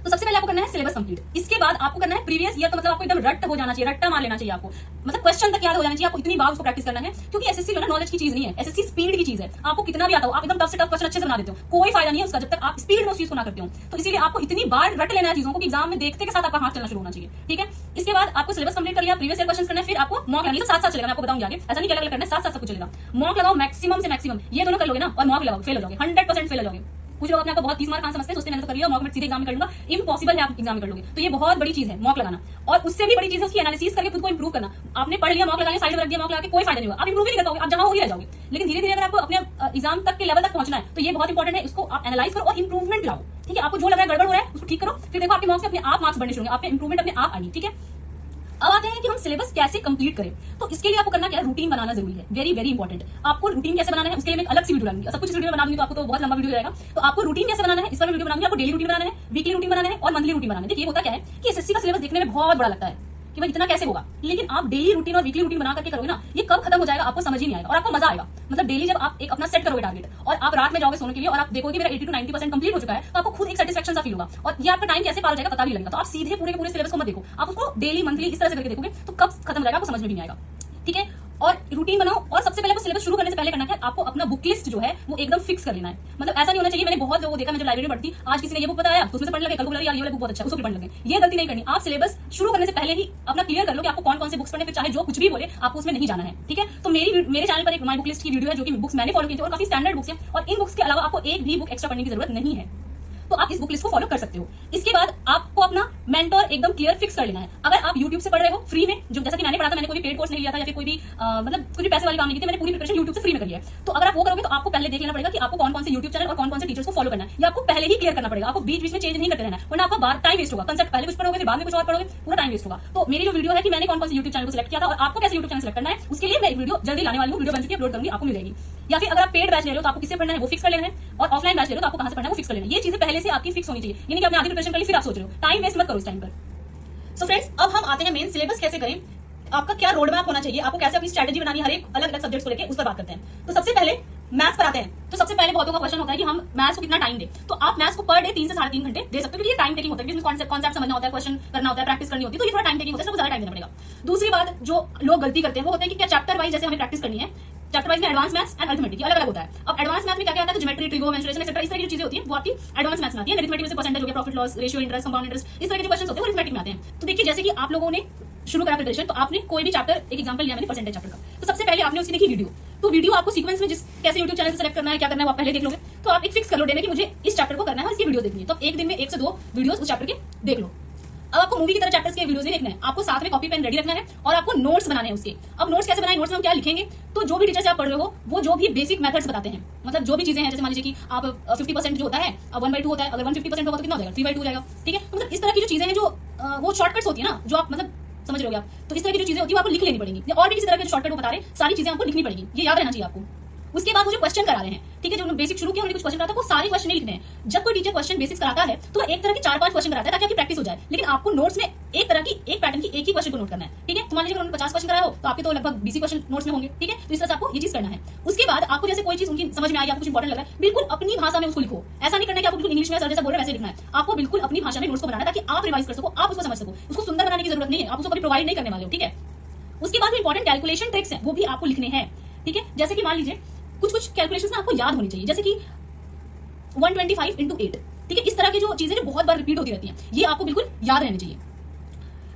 तो सबसे पहले आपको करना है सिलेबस कंप्लीट। इसके बाद आपको करना है प्रीवियस ईयर, तो मतलब आपको एकदम रट्ट हो जाना चाहिए, रट्टा मार लेना चाहिए आपको, मतलब क्वेश्चन तक याद हो जाना चाहिए आपको, इतनी बार उसको प्रैक्टिस करना है। क्योंकि एसएससी ना नॉलेज की चीज नहीं है, एसएससी स्पीड की चीज है। आपको कितना भी आता हो, आप एकदम टफ से टफ क्वेश्चन अच्छे से बना देते हो, कोई फायदा नहीं है उसका जब तक आप स्पीड में उस चीज को ना करते हो। तो इसीलिए आपको इतनी बार रट लेना है चीजों को कि एग्जाम में देखते के साथ आपका हाथ चलना शुरू होना चाहिए, ठीक है। इसके बाद आपको सिलेबस कंप्लीट कर लिया, प्रीवियस ईयर क्वेश्चन करना है, फिर आपको मॉक लगानी है। साथ साथ चलेगा, मैं आपको बताऊंगी आगे, ऐसा नहीं कि अलग अलग करना है, साथ साथ सब कुछ चलेगा। मॉक लगाओ मैक्सिमम से मैक्सिमम, ये दोनों कर लोगे ना, और मॉक लगाओ, फेल हो जाओगे, 100% फेल हो जाओगे। कुछ लोग अपने आपको बहुत 30 मार्क समझते हैं, सोचते हैं मैंने तो कर लिया, मॉक में सीधे एग्जाम में कर लूंगा, इम्पॉसिबल है, आप एग्जाम में कर लोगे। तो ये बहुत बड़ी चीज है मॉक लगाना, और उससे भी बड़ी चीज है उसकी एनालिसिस करके खुद को इंप्रूव करना। आपने पढ़ लिया, मॉक लगा लिया, साइड में रख दिया, मॉक लगा के कोई फायदा नहीं होगा, आप इंप्रूव ही नहीं कर पाओगे, आप जहां हो ही रह जाओगे। लेकिन धीरे धीरे अगर आपको अपने एग्जाम तक के लेवल तक पहुंचना है तो ये बहुत इंपॉर्टेंट है, इसको आप एनालाइज करो और इंप्रूवमेंट लाओ, ठीक है। आपको जो लग रहा है गड़बड़ हो रहा है उसको ठीक करो, फिर देखो आपके मार्क्स अपने आप मार्क्स बढ़ने शुरू होंगे, आपके इंप्रूवमेंट अपने आप आएगी, ठीक है। अब आते हैं कि हम सिलेबस कैसे कंप्लीट करें। तो इसके लिए आपको करना क्या है, रूटीन बनाना जरूरी है, वेरी वेरी इंपॉर्टेंट। आपको रूटीन कैसे बनाना है उसके लिए मैं अलग सी वीडियो डालूंगी, सब कुछ इस वीडियो में बना दूंगी तो आपको तो बहुत लंबा वीडियो जाएगा। तो आपको रूटीन कैसे बनाना है इस पर वीडियो बनाऊंगी। आपको डेली रूटीन बनाना है, वीकली रूटीन बनाना है और मंथली रूटीन बनाना है। देखिए होता क्या है कि एसएससी का सिलेबस देखने में बहुत बड़ा लगता है कि भाई इतना कैसे होगा, लेकिन आप डेली रूटीन और वीकली रूटीन बना करके करोगे ना, ये कब खत्म हो जाएगा आपको समझ ही नहीं आएगा और आपको मजा आएगा। मतलब डेली जब आप एक अपना सेट करोगे टारगेट और आप रात में जाओगे सोने के लिए और आप देखोगे मेरा 80 to 90% कंप्लीट हो चुका है, तो आपको खुद एक सेटिस्फेक्शन सा फील होगा और ये आपका टाइम कैसे पार हो जाएगा पता भी लगेगा। तो आप सीधे पूरे के पूरे सिलेबस को मत देखो, आप उसको डेली मंथली इस तरह से करके देखोगे तो कब खत्म हो जाएगा आपको समझ में भी नहीं आएगा, ठीक है। और रूटीन बनाओ, और सबसे पहले सिलेबस शुरू करने से पहले करना है आपको अपना बुक लिस्ट जो है वो एकदम फिक्स कर लेना है। मतलब ऐसा नहीं होना चाहिए, मैंने बहुत लोगों को देखा, मैं जब लाइब्रेरी में पढ़ती, आज किसी ने ये बुक बताया तो उसमें से पढ़ने लगे, कल को यार ये वाला बुक बहुत अच्छा है उसको पढ़ने लगे। ये गलती नहीं करनी, आप सिलेबस शुरू करने से पहले ही अपना क्लियर कर लो कि आपको कौन कौन से बुक्स पढ़ने, फिर चाहे जो कुछ भी बोले आपको उसमें नहीं जाना है, ठीक है। तो मेरे चैनल पर एक माई बुक लिस्ट की वीडियो है जो कि बुक्स मैंने फॉलो की थी और काफी स्टैंडर्ड बुक्स है, और इन बुक्स के अलावा आपको एक भी बुक एक्स्ट्रा पढ़ने की जरूरत नहीं है, तो आप इस बुक लिस्ट को फॉलो कर सकते हो। इसके बाद आपको अपना मेंटर एकदम क्लियर फिक्स कर लेना है। अगर आप YouTube से पढ़ रहे हो फ्री में, जो जैसा कि मैंने पढ़ा था, मैंने कोई भी पेड कोर्स नहीं लिया था या फिर कोई भी मतलब कुछ भी पैसे वाली काम नहीं की थी, मैंने पूरी प्रिपरेशन YouTube से फ्री में कर लिया है। तो अगर आप वो करोगे तो आपको पहले देख लेना पड़ेगा कि आपको कौन कौन से YouTube चैनल और कौन कौन से टीचर्स को फॉलो करना है, ये आपको पहले ही क्लियर करना पड़ेगा। आपको बीच बीच में चेंज नहीं करते रहना है, वरना आपका बार टाइम वेस्ट होगा। कंसेप्ट पहले कुछ पढ़ोगे फिर बाद में कुछ और पढ़ोगे, पूरा टाइम वेस्ट होगा। तो मेरी जो वीडियो है कि मैंने कौन कौन से YouTube चैनल को सिलेक्ट किया था और आपको कैसे YouTube चैनल सिलेक्ट करना है, उसके लिए मैं एक वीडियो जल्दी लाने वाली हूँ, वीडियो बन चुकी है, अपलोड करूंगी, आपको मिल जाएगी। या फिर अगर आप पेड बैच ले रहे हो तो आपको किससे पढ़ना है वो फिक्स कर लेना है, और ऑफलाइन बैच ले रहे हो तो आपको कहां से पढ़ना है वो फिक्स कर लेना है। ये चीजें पहले से आपकी फिक्स होनी चाहिए, यानी कि आपने आधी प्रिपरेशन कर ली फिर आप सोच रहे हो, टाइम वेस्ट मत करो इस टाइम पर। सो फ्रेंड्स, अब हम आते हैं मेन सिलेबस कैसे करें, आपका क्या रोड मैप होना चाहिए, आपको कैसे अपनी स्ट्रेटेजी बनानी है हर एक अलग अलग सब्जेक्ट्स को लेकर, उस पर बात करते हैं। तो सबसे पहले मैथ्स पर आते हैं। तो सबसे पहले बहुतों का क्वेश्चन होता है कि हम मैथ्स को कितना टाइम दें। तो आप मैथ्स को पर डे 3 से 3.5 घंटे दे सकते हो, क्योंकि ये टाइम टेकिंग होता है, इसमें कॉन्सेप्ट समझना होता है, क्वेश्चन करना होता है, प्रैक्टिस करनी होती है, तो ये थोड़ा टाइम टेकिंग होता है, इसमें ज्यादा टाइम देना पड़ेगा। दूसरी बात जो लोग गलती करते हैं वो होता है कि क्या चैप्टर वाइज जैसे हमें प्रैक्टिस करनी है, चैप्टर वाइज में एडवांस मैथ्स एंड अरिथमेटिक अलग अलग होता है। अब एडवांस मैथ्स में क्या क्या आता है, तो ज्योमेट्री, ट्रिगो, मेंसुरेशन एक्सेट्रा, इस तरह की चीजें होती है वो आपकी एडवांस मैथ्स में आती है। अरिथमेटिक में से परसेंटेज हो गया, profit loss ratio, interest, compound interest, इस तरह के क्वेश्चन होते हैं वो अरिथमेटिक में आते हैं। तो देखिए जैसे कि आप लोगों ने शुरू करा प्रिपरेशन, तो आपने कोई भी चैप्टर, एक एग्जांपल लिया मैंने परसेंटेज चैप्टर का, तो सबसे पहले आपने उसकी देखी वीडियो, तो वीडियो आपको सीक्वेंस में जिस कैसे YouTube चैनल से सेलेक्ट करना है, क्या करना है वो आप पहले देख लोगे। तो आप एक फिक्स कर लो डे में कि मुझे इस चैप्टर को करना है और इसकी वीडियो देखनी है, तो एक दिन में 1 से 2 वीडियोस उस चैप्टर के देख लो। अब आपको मूवी की तरह चैप्टर्स के वीडियोस नहीं देखना है, आपको साथ में कॉपी पेन रेडी रखना है और आपको नोट्स बनाने हैं उसके। अब नोट्स कैसे बनाए, नोट्स में हम क्या लिखेंगे, तो जो भी टीचर से आप पढ़ रहे हो वो जो भी बेसिक मेथड्स बताते हैं, मतलब जो भी चीजें हैं, जैसे मान लीजिए कि आप 50% जो होता है अब 1/2 होता है, अगर 150% होगा तो कितना हो जाएगा, 3/2 हो जाएगा, ठीक है। तो मतलब इस तरह की जो चीजें हैं जो वो शॉर्टकट्स होती है ना, जो आप मतलब समझ रहे हो आप, तो इस तरह की जो चीजें होती है आपको लिख लेनी पड़ेगी, और भी किसी तरह के जो शॉर्टकट वो बता रहे सारी चीजें आपको लिखनी पड़ेगी, ये याद रहना चाहिए आपको। उसके बाद वो जो क्वेश्चन करा रहे हैं, ठीक है, जो बेसिक शुरू किया उन्होंने कुछ क्वेश्चन कराता है, वो सारे क्वेश्चन नहीं लिखने हैं। जब कोई टीचर क्वेश्चन बेसिक्स कराता है तो एक तरह के 4-5 क्वेश्चन कराता है ताकि आपकी प्रैक्टिस हो जाए, लेकिन आपको नोट्स में एक तरह की एक पैटर्न की एक ही क्वेश्चन को नोट करना है, ठीक है। तो मान लीजिए उन्होंने 50 क्वेश्चन कराया हो तो आपके तो लगभग 20 क्वेश्चन नोट्स में होंगे, ठीक है। तो इस तरह से आपको ये चीज करना है। उसके बाद आपको जैसे कोई चीज उनकी समझ में आई, आपको कुछ इंपॉर्टेंट लग रहा है, बिल्कुल अपनी भाषा में उसको लिखो। ऐसा नहीं करना है कि आपको बिल्कुल इंग्लिश में सर जैसा बोल रहे हैं वैसे लिखना है, आपको बिल्कुल अपनी भाषा में नोट्स को बनाना है ताकि आप रिवाइज कर सको, आप उसको समझ सको। उसको सुंदर बनाने की जरूरत नहीं है, आप उसको कभी प्रोवाइड नहीं करने वाले हो, ठीक है। उसके बाद इंपॉर्टेंट कैलकुलेशन ट्रिक्स हैं, वो भी आपको लिखने हैं, ठीक है। जैसे कि मान लीजिए कुछ कैलकुलेशंस ना आपको याद होनी चाहिए, जैसे कि 125 into 8, ठीक है। इस तरह की जो चीजें जो बहुत बार रिपीट होती रहती हैं, ये आपको बिल्कुल याद रहनी चाहिए।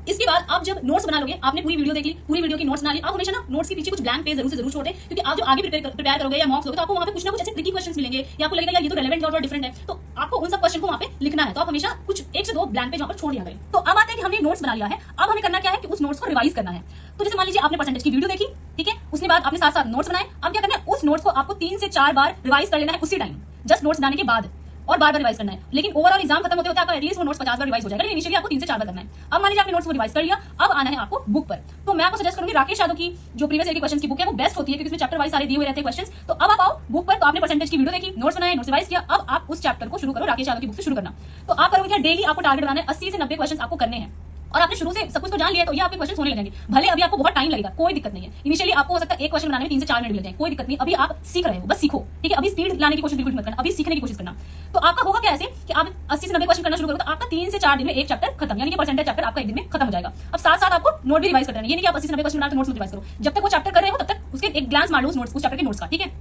इसके बाद आप जब नोट्स बना लोगे, आपने पूरी वीडियो देख ली, पूरी वीडियो की नोट्स बना ली, आप हमेशा ना नोट्स के पीछे कुछ ब्लैंक पेज जरूर छोड़े, क्योंकि आप जो आगे प्रिपेयर करोगे या मॉक्स लोगे तो आपको वहां पे कुछ ना कुछ ऐसे ट्रिकी क्वेश्चंस मिलेंगे या आपको लगेगा यार ये तो रेलेवेंट और डिफरेंट है, तो आपको उन सब क्वेश्चन को वहां पे लिखना है। तो आप हमेशा कुछ 1 से 2 ब्लैंक पेज वहां पर छोड़ दिया करें। तो अब आता है कि हमने नोट्स बना लिया है, अब हमें करना क्या है कि उस नोट्स को रिवाइज करना है। तो जैसे मान लीजिए आपने परसेंटेज की वीडियो देखी, ठीक है, उसके बाद आपने साथ साथ नोट्स बनाए। अब क्या करना है, उस नोट्स को आपको 3 से 4 बार रिवाइज कर लेना है उसी टाइम, जस्ट नोट्स बनाने के बाद, और बार बार रिवाइज करना है। लेकिन ओवरऑल एग्जाम खत्म होते होते आपका एटलीस्ट वो नोट्स 50 बार रिवाइज हो जाएगा, लेकिन इनिशियली आपको 3 से 4 बार करना है। अब मान लीजिए आपने नोट्स को रिवाइज कर लिया, अब आना है आपको बुक पर। तो मैं आपको सजेस्ट करूंगी राकेश यादव की जो प्रीवियस ईयर की क्वेश्चन की बुक है वो बेस्ट होती है, क्योंकि उसमें चैप्टर वाइज सारे दिए हुए रहते हैं क्वेश्चन। तो अब आप आओ बुक पर, तो आपने परसेंटेज की वीडियो देखी, नोट्स बनाए, नोट्स रिवाइज किया, अब आप उस चैप्टर को शुरू करो, राकेश यादव की बुक से शुरू करना। तो आप करोगे क्या, डेली आपको टारगेट बनाना है 80 से 90 क्वेश्चन आपको करने हैं, और आपने शुरू से सब कुछ को जान लिया तो ये आपके क्वेश्चन होने लगेंगे। भले अभी आपको बहुत टाइम लगेगा, कोई दिक्कत नहीं है। इनिशियली आपको हो सकता है एक क्वेश्चन बनाने में 3 से 4 मिनट लग जाए, कोई दिक्कत नहीं। अभी आप सीख रहे हो, बस सीखो, ठीक है। अभी स्पीड लाने की कोशिश बिल्कुल मत करना, अभी सीखने की कोशिश करना। तो आपका होगा क्या ऐसे कि आप 80 से 90 क्वेश्चन करना शुरू करो तो आपका 3 से 4 दिन में एक चैप्टर खत्म, यानी कि परसेंटेज चैप्टर आपका एक दिन में खत्म हो जाएगा। अब साथ साथ आपको नोट भी रिवाइज करना है, ये नहीं कि आप 80 से 90 क्वेश्चन बना तो नोट्स रिवाइज करो। जब तक वो चैप्टर कर रहे हो तब तक उसके एक ग्लांस मार लो उस चैप्टर के नोट्स का, ठीक है।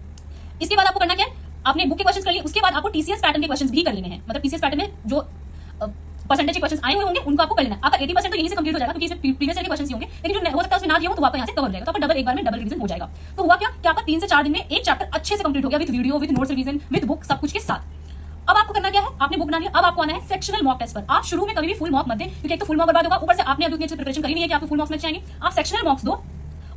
इसके बाद आपको करना क्या है, आपने बुक के क्वेश्चन कर लिए, उसके बाद आपको टीसीएस पैटर्न के क्वेश्चन भी कर लेने हैं। मतलब टीसीएस पैटर्न में जो परसेंटेज के क्वेश्चन आए हुए होंगे उनको आपको कर लेना है। आपका 80% तो यहीं से कंप्लीट हो जाएगा, क्योंकि इसमें प्रीवियस ईयर के क्वेश्चन ही होंगे, लेकिन जो हो सकता है उसमें ना दिया हो तो आपका यहाँ से कवर हो जाएगा। तो आपका डबल एक बार में डबल रिवीजन हो जाएगा। तो हुआ क्या कि आपका 3 से 4 दिन में एक चैप्टर अच्छे से कंप्लीट हो गया, with video, with notes revision, with book, सब कुछ के साथ। अब आपको करना क्या है, आपने बुक बना लिया, अब आपको आना है सेक्शनल मॉक टेस्ट पर। आप शुरू में कभी भी फुल मॉक मत दें, क्योंकि एक तो फुल मॉक बर्बाद होगा, ऊपर से आपने अभी उतनी अच्छी प्रिपरेशन करी नहीं है कि आपको फुल मॉक्स में चाहिए। आप सेक्शनल मॉक्स दो,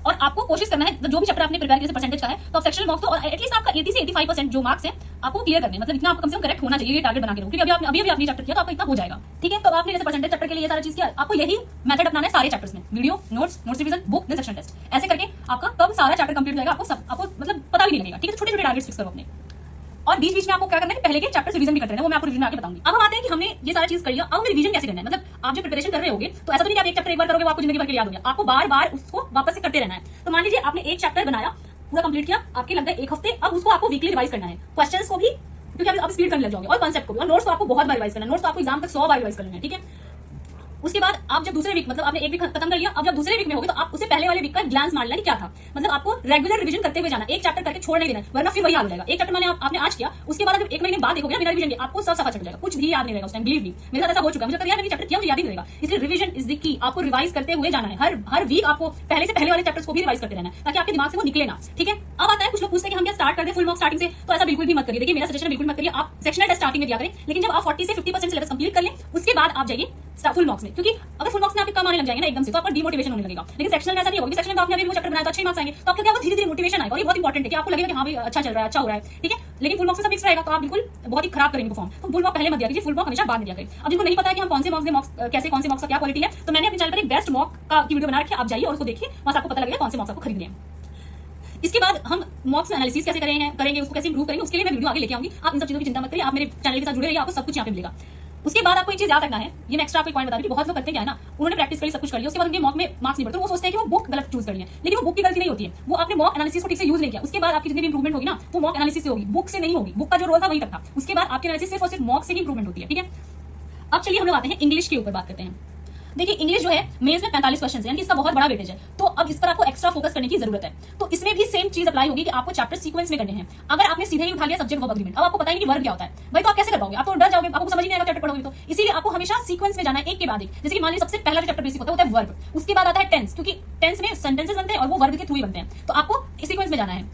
और आपको कोशिश करना है जो भी चैप्टर आपने प्रिपेयर किया परसेंटेज का है तो आप सेक्शनल मॉक्स दो, और एटलीस्ट आपका 80 से 85% जो मार्क्स है आपको क्लियर करने, मतलब इतना आपको कम से कम करेक्ट होना चाहिए, ये टारगेट बना के रखो। क्योंकि अभी आपने चैप्टर किया तो आपका इतना हो जाएगा, ठीक है। तो आपने जैसे परसेंटेज चैप्टर के लिए सारा चीज किया, आपको यही मेथड अपनाना है सारे चैप्टर्स में, video, notes revision, book, then section test. ऐसे करके आपका कब सारा चैप्टर कंप्लीट हो जाएगा आपको मतलब पता भी नहीं लगेगा, ठीक है। छोटे छोटे टारगेट्स फिक्स करो अपने, और बीच बीच में आपको क्या करना है, पहले के चैप्टर रिवीजन भी करते रहना, वो मैं आपको रिवीजन आके बताऊंगी। अब हम आते हैं कि हमने ये सारा चीज कर लिया, अब हमें रिवीजन कैसे करना है। मतलब आप जो प्रिपरेशन कर रहे होगे तो ऐसा तो नहीं कि आप एक चैप्टर एक बार करोगे वो आपको जिंदगी भर के लिए याद हो गया, आपको बार बार उसको वापस से करते रहना है। तो मान लीजिए आपने एक चैप्टर बनाया, पूरा कंप्लीट किया, आपके लगता है 1 हफ्ते, अब उसको आपको वीकली रिवाइज करना है, क्वेश्चंस को भी, क्योंकि आप स्पीड करने लग जाओगे, और कॉन्सेप्ट को भी, और नोट्स को आपको बहुत बार रिवाइज करना है। नोट्स को आपको एग्जाम तक 100 बार रिवाइज करना है, ठीक है। उसके बाद आप जब दूसरे वीक, मतलब आपने एक वीक खत्म कर लिया, अब जब दूसरे वीक में होगे तो आप उससे पहले वाले वीक का ग्लांस मार लेना कि क्या था। मतलब आपको रेगुलर रिवीजन करते हुए जाना, एक चैप्टर करके छोड़ नहीं देना, वरना फिर वही याद हो जाएगा। एक चैप्टर मैंने आपने आज किया, उसके बाद जब 1 महीने बाद देखोगे ना बिना रिवीजन के, आपको सब सफा चल जाएगा, कुछ भी याद नहीं रहेगा उस टाइम। बिलीव मी, मेरे साथ ऐसा हो चुका है, मुझे यार मैंने चैप्टर किया मुझे याद ही नहीं रहेगा। इसलिए रिवीजन इज द की, आपको रिवाइज करते हुए जाना है। हर वीक आपको पहले से पहले वाले चैप्टर्स को भी रिवाइज करते रहना है, ताकि आपके दिमाग से वो निकले ना, ठीक है। अब आता है कुछ लोग पूछते हैं कि हम क्या स्टार्ट कर दें फुल मॉक स्टार्टिंग से, तो ऐसा बिल्कुल भी मत करिए। देखिए मेरा सजेशन बिल्कुल मत करिए, आप सेक्शनल टेस्ट स्टार्टिंग में दिया करें, लेकिन जब आप 40 से 50% सिलेबस कंप्लीट कर लें उसके बाद आप जाइए फुल मॉक्स में, क्योंकि अगर फुल मॉक्स में आपके कम आने लग जाएंगे ना एकदम से तो आपका डिमोटिवेशन होने लगेगा। लेकिन सेक्शनल में ऐसा नहीं होगा, सेक्शनल में आपने अभी वो चैप्टर बनाया तो अच्छे मार्क्स आएंगे, तो आपको क्या होगा, धीरे धीरे मोटिवेशन आएगा, और ये बहुत इंपॉर्टेंट है कि आपको लगेगा कि हाँ भाई अच्छा चल रहा है, अच्छा हो रहा है, ठीक है। लेकिन फुल मॉक्स में सब मिक्स रहेगा तो आप बिल्कुल बहुत ही खराब करेंगे परफॉर्म। तो फुल मॉक पहले मत दिया कीजिए, फुल मॉक हमेशा बाद में दिया करें। अब जिनको नहीं पता है कि हम कौन से मॉक्स कैसे, कौन से मॉक्स का क्या क्वालिटी है, तो मैंने अपने चैनल पर एक बेस्ट मॉक का वीडियो बना रखी है, आप जाइए और उसको देखिए, वहां से आपको पता लगेगा कौन से मॉक्स आपको खरीदने हैं। इसके बाद हम मॉक्स में एनालिसिस कैसे करेंगे, उसको कैसे इंप्रूव करेंगे, उसके लिए मैं वीडियो आगे लेके आऊंगी। आप इन सब चीजों की चिंता मत करिए, आप मेरे चैनल के साथ जुड़े रहिए, आपको सब कुछ यहाँ पे मिलेगा। उसके बाद आपको एक चीज याद रखना है, ये मैं एक्स्ट्रा आपको पॉइंट बता रही हूं, बहुत लोग करते क्या है ना, उन्होंने प्रैक्टिस करी, सब कुछ कर लिया, उसके बाद उनके मॉक में मार्क्स नहीं बढ़ते, वो सोचते हैं कि वो बुक गलत चूज कर लिया, लेकिन वो बुक की गलती नहीं होती है, वो आपने मॉक एनालिसिस को ठीक से यूज नहीं किया। उसके बाद आपकी जितनी भी इंप्रूवमेंट होगी ना वो मॉक एनालिसिस से होगी, बुक से नहीं होगी। बुक का जो रोल था वही तक था, उसके बाद आपकी एनालिसिस सिर्फ और सिर्फ मॉक से ही इंप्रूवमेंट होती है, ठीक है। अब चलिए हम लोग आते हैं इंग्लिश के ऊपर बात करते हैं। देखिए इंग्लिश जो है मेंस में 45 क्वेश्चन है, यानी कि इसका बहुत बड़ा वेटेज है, तो अब इस पर आपको एक्स्ट्रा फोकस करने की जरूरत है। तो इसमें भी सेम चीज अप्लाई होगी कि आपको चैप्टर सीक्वेंस में करने हैं। अगर आपने सीधे ही उठा लिया सब्जेक्ट वर्ब एग्रीमेंट, अब आपको पता ही नहीं वर्ब क्या होता है भाई, तो आप कैसे कर पाओगे, आप तो डर जाओगे, आपको समझ नहीं आएगा चैप्टर पढ़ोगे तो। इसीलिए आपको हमेशा सीक्वेंस में जाना है, एक के बाद एक। जैसे कि मान लीजिए सबसे पहला जो चैप्टर बेसिक होता है वर्ब, उसके बाद आता है टेंस, क्योंकि टेंस में सेंटेंसेस बनते हैं और वो वर्ब के थ्रू ही बनते हैं, तो आपको सीक्वेंस में जाना है।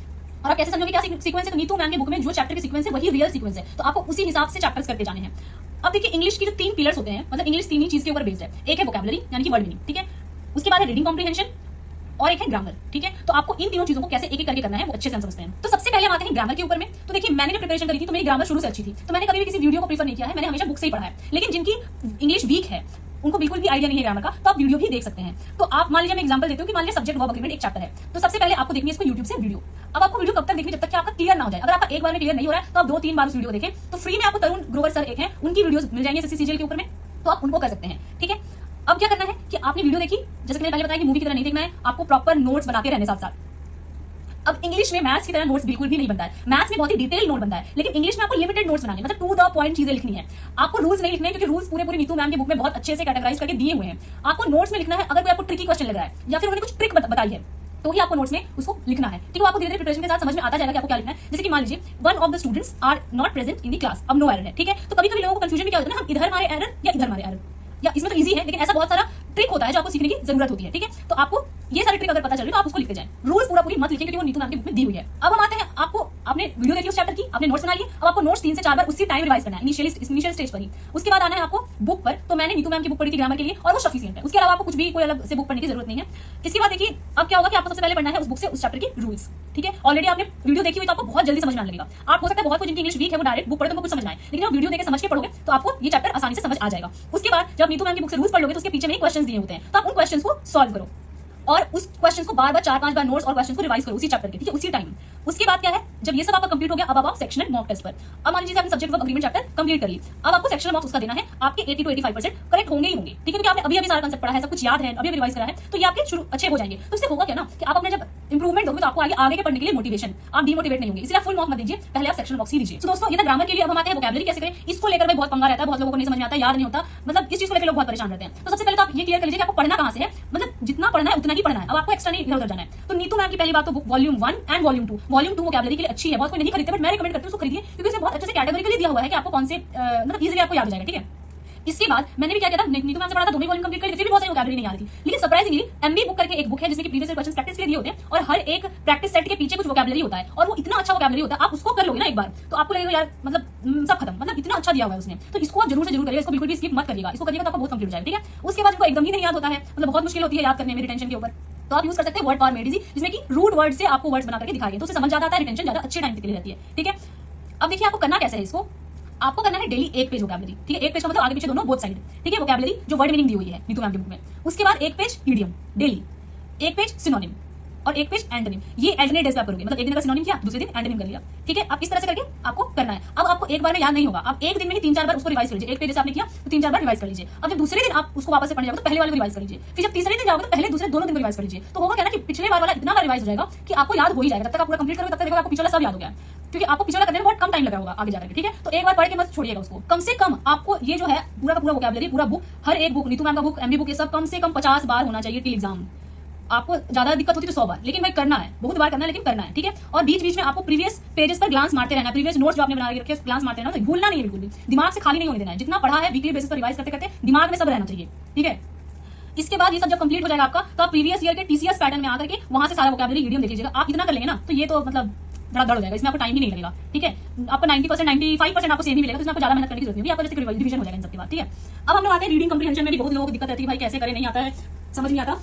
और आप कैसे समझोगे क्या सीक्वेंस है, तो नीतू मैम के बुक में जो चैप्टर की सीक्वेंस है वही रियल सीक्वेंस है, तो आपको उसी हिसाब से चैप्टर्स करते जाने हैं। अब देखिए इंग्लिश की जो 3 पिलर्स होते हैं, मतलब इंग्लिश 3 ही चीज के ऊपर बेस्ड है। एक है वोकैबुलरी यानी कि वर्ड मीनिंग, ठीक है, उसके बाद है रीडिंग कॉम्प्रिहेंशन, और एक है ग्रामर, ठीक है। तो आपको इन तीनों चीजों को कैसे एक एक करके करना है वो अच्छे से हम समझते हैं। तो सबसे पहले हम आते हैं ग्रामर के ऊपर में। तो देखिए मैंने जो प्रिपरेशन करी थी तो मेरी ग्रामर शुरू से अच्छी थी, तो मैंने कभी भी किसी वीडियो को प्रीफर नहीं किया है, मैंने हमेशा बुक से ही पढ़ा है। लेकिन जिनकी इंग्लिश वीक है, उनको बिल्कुल भी आइडिया नहीं है ग्रामर का, तो आप वीडियो भी देख सकते हैं। तो आप मान लीजिए मैं एग्जांपल देती हूँ कि मान लीजिए सब्जेक्ट वर्ब एग्रीमेंट एक चैप्टर है, तो सबसे पहले आपको देखनी है इसको यूट्यूब से वीडियो। अब आपको वीडियो कब तक देखनी, जब तक कि आपका क्लियर ना हो जाए। अगर आपका एक बार में क्लियर नहीं हो रहा है तो आप 2-3 बार उस वीडियो को देखें। तो फ्री में आपको तरुण ग्रोवर सर एक हैं, उनकी वीडियोस मिल जाएंगे एसएससी सीजीएल के ऊपर में, तो आप उनको कर सकते हैं। ठीक है, अब क्या करना है कि आपने वीडियो देखी, जैसे कि मैंने पहले बताया कि मूवी की तरह नहीं देखना है, आपको प्रॉपर नोट्स बनाते रहने साथ साथ। अब इंग्लिश में मैथ्स की तरह नोट्स बिल्कुल भी नहीं बनता है, मैथ्स में बहुत ही डिटेल नोट बनता है, लेकिन इंग्लिश में आपको लिमिटेड नोट्स बनाने, मतलब टू द पॉइंट चीजें लिखनी है। आपको रूल्स नहीं लिखने, क्योंकि रूल्स पूरे नीतू मैम की बुक में बहुत अच्छे से कैटेगराइज करके दिए हुए हैं। आपको नोट्स में लिखना है, अगर कोई आपको ट्रिकी क्वेश्चन लग रहा है या फिर उन्होंने कुछ ट्रिक बताई है तो ही आपको नोट्स में उसको लिखना है। ठीक है, आपको धीरे धीरे प्रिपरेशन के साथ समझ में आता जाएगा कि आपको क्या लिखना है। जैसे कि मान लीजिए one of the students are not present in the class, अब नो एरर है। ठीक है, तो कभी कभी लोगों को कंफ्यूजन में क्या होता है ना, हम इधर मारे एरर या इधर मारे एरर, या इसमें तो इजी है, लेकिन ऐसा बहुत सारा ट्रिक होता है जो आपको सीखने की जरूरत होती है। ठीक है, तो आपको ये सारी ट्रिक अगर पता चल रही है तो आप उसको लिखते जाएं, रूल्स पूरा पूरी मत लिखें, क्योंकि वो नीतू मैम की बुक में दी हुई है। अब हम आते हैं, आपको आपने वीडियो देखी उस चैप्टर की, आपने नोट्स बना लिए, अब आपको नोट्स 3 से 4 बार उसी टाइम रिवाइज करना है, इनिशियल स्टेज पर ही। उसके बाद आना है आपको बुक पर। तो मैंने नीतू मैम की बुक पढ़ी थी ग्रामर के लिए, और वो सफिशिएंट है, उसके अलावा आपको कुछ भी कोई अलग से बुक पढ़ने की जरूरत नहीं है। इसके बाद देखिए अब क्या होगा कि आपको सबसे पहले पढ़ना है उस बुक से उस चैप्टर के रूल्स। ठीक है, ऑलरेडी आपने वीडियो देखी हुई तो आपको बहुत जल्दी समझ में आने लगेगा। आप हो सकता है बहुत कुछ जिनकी इंग्लिश वीक है वो डायरेक्ट बुक पढ़े तो उनको कुछ समझना है, लेकिन आप वीडियो देकर समझ के पढ़ोगे तो आपको ये चैप्टर आसानी से समझ आ जाएगा। उसके बाद जब नीतू मैम की बुक से रूल्स पढ़ लोगे तो उसके पीछे में क्वेश्चन दिए होते हैं, तो आप उन क्वेश्चन को सॉल्व करो और उस क्वेश्चन को बार बार 4-5 बार नोट्स और क्वेश्चन को रिवाइज करो उसी चैप्टर के। ठीक है, उसी टाइम। उसके बाद क्या है, जब ये सब आपका कंप्लीट हो गया, अब आप सेक्शनल मॉक टेस्ट पर। अब मान लीजिए आपने subject work agreement chapter complete कर ली, अब आपको सेक्शनल मॉक्स उसका देना है। आपके 80 to 85% करेक्ट होंगे ही होंगे। ठीक है, क्योंकि आपने अभी सारा कांसेप्ट पढ़ा है, सब कुछ याद है, अभी रिवाइज करा है, तो ये आपके शुरू अच्छे हो जाएंगे। तो इससे होगा क्या ना कि आप अपने जब इंप्रूवमेंट होगी तो आपको आगे के पढ़ने के लिए मोटिवेशन, आप डिमोटिवेट नहीं होंगे। इसलिए आप फुल मॉक मत दीजिए, पहले आप सेक्शनल मॉक्स ही दीजिए। तो दोस्तों ये था ग्रामर के लिए। अब हम आते हैं वोकैबुलरी कैसे करें। इसको लेकर भाई बहुत पंगा रहता है, बहुत लोगों को नहीं समझ में आता, याद नहीं होता, मतलब इस चीज को लेकर लोग बहुत परेशान रहते हैं। तो सबसे पहले तो आप ये क्लियर कर लीजिए कि आपको पढ़ना कहां से है, मतलब जितना पढ़ना है उतना ही पढ़ना है, अब आपको एक्स्ट्रा नहीं इधर उधर जाना है। तो नीतू मैम की पहली बात तो volume 1 and volume 2, volume 2 vocabulary के लिए अच्छी है, बहुत कोई नहीं खरीदते, बट मैं रिकमेंड करती हूँ उसको खरीदिए, क्योंकि इसमें बहुत अच्छे से कैटेगोरिकली दिया हुआ है कि आपको कौन से मतलब इजीली आपको याद हो जाएगा। ठीक है, इसके बाद मैंने भी क्या किया था, नीतू मैम से पढ़ा था, दोनों वॉल्यूम कंप्लीट कर ली, फिर भी बहुत सारी वोकैबुलरी नहीं आ रही थी। लेकिन सरप्राइजिंगली एमबी बुक करके एक बुक है जिसमें कि प्रीवियस ईयर क्वेश्चंस प्रैक्टिस के लिए दिए होते हैं, और हर एक प्रैक्टिस सेट के पीछे कुछ वोकैबुलरी होता है, और वो इतना अच्छा वोकैबुलरी होता है, आप उसको कर लोगे ना एक बार तो आपको लगेगा यार मतलब सब खत्म, मतलब इतना अच्छा दिया हुआ है उसने। तो इसको आप जरूर से जरूर करिए, इसको बिल्कुल भी स्किप मत करिएगा, इसको करिएगा तो आपको बहुत कंप्लीट हो जाएगा। ठीक है, उसके बाद इनको एकदम ही नहीं याद होता है, मतलब बहुत मुश्किल होती है याद करने में रिटेंशन के ऊपर, तो आप यूज कर सकते हैं वर्ड पावर मेड इजी, जिसमें कि रूट वर्ड से आपको वर्ड्स बना करके दिखाएंगे, तो उसे समझ जाता है, रिटेंशन ज्यादा अच्छे टाइम के लिए रहती है। ठीक है, अब देखिए आपको करना कैसे है, इसको आपको करना है डेली एक पेज वोकैबुलरी। ठीक है, एक पेज का मतलब आगे पीछे दोनों बोथ साइड। ठीक है, वोकैबुलरी जो वर्ड मीनिंग दी हुई है नीतू मैम की बुक में, उसके बाद एक पेज इडियम डेली, एक पेज सिनोनिम और एक पेज एंटोनिम। ये अल्टरनेट डेज पे आप करोगे, मतलब एक दिन अगर सिनोनिम किया दूसरे दिन एंटोनिम कर लिया। ठीक है, आप इस तरह से करके आपको करना है। अब आपको एक बार में याद नहीं होगा, आप एक दिन में ही 3-4 बार उसको रिवाइज कर लीजिए। एक पेज जैसे आपने किया तो 3-4 बार रिवाइज कर लीजिए। अब जब दूसरे दिन आप उसको वापस से पढ़ने जाओगे तो पहले वाले को रिवाइज कर लीजिए, फिर जब तीसरे दिन जाओगे तो पहले दूसरे दोनों दिन को रिवाइज कर लीजिए। तो होगा क्या ना कि पिछले बार वाला इतना बार रिवाइज हो जाएगा कि आपको याद हो ही जाएगा। जब तक आप पूरा कंप्लीट करोगे तब तक देखोगे आपको पिछला सब याद हो गया, क्योंकि आपको पिछला करने में बहुत कम टाइम लगा होगा आगे जाकर। ठीक है, तो एक बार पढ़ के मत छोड़िएगा उसको। कम से कम आपको ये जो है पूरा का पूरा वोकैबुलरी, पूरा बुक, हर एक बुक, नीतू मैम का बुक, एमबी बुक, ये सब कम से कम 50 बार होना चाहिए टिल एग्जाम। आपको ज्यादा दिक्कत होती है तो 100 बार, लेकिन भाई करना है, बहुत बार करना है, लेकिन करना है। ठीक है, और बीच बीच में आपको प्रीवियस पेजेस पर ग्लांस मारते रहना है, प्रीवियस नोट्स जो आपने बना के रखे ग्लांस मारते रहना, तो भूलना नहीं है बिल्कुल भी, दिमाग से खाली नहीं होने देना है। जितना पढ़ा है वीकली बेसिस पर रिवाइज करते करते दिमाग में सब रहना चाहिए। ठीक है, इसके बाद ये सब जब कंप्लीट हो जाएगा आपका, तो आप प्रीवियस ईयर के टीसीएस पैटर्न में आकर के वहां से सारा वोकैबुलरी इडियम देख लीजिएगा। आप इतना कर लेंगे ना तो ये तो मतलब बड़ा दड़ हो जाएगा, इसमें आपको टाइम ही नहीं लगेगा। ठीक है, आपको 90% 95% आपको सेम ही मिलेगा, तो इसमें आपको ज्यादा मेहनत करने की जरूरत नहीं है, आपको जैसे रिवीजन हो जाएगा इन सबके बाद। ठीक है, अब हम लोग आते हैं रीडिंग कम्प्रीहेंशन में भी बहुत लोगों को दिक्कत रहती है, भाई कैसे करें, नहीं आता है, समझ नहीं आता।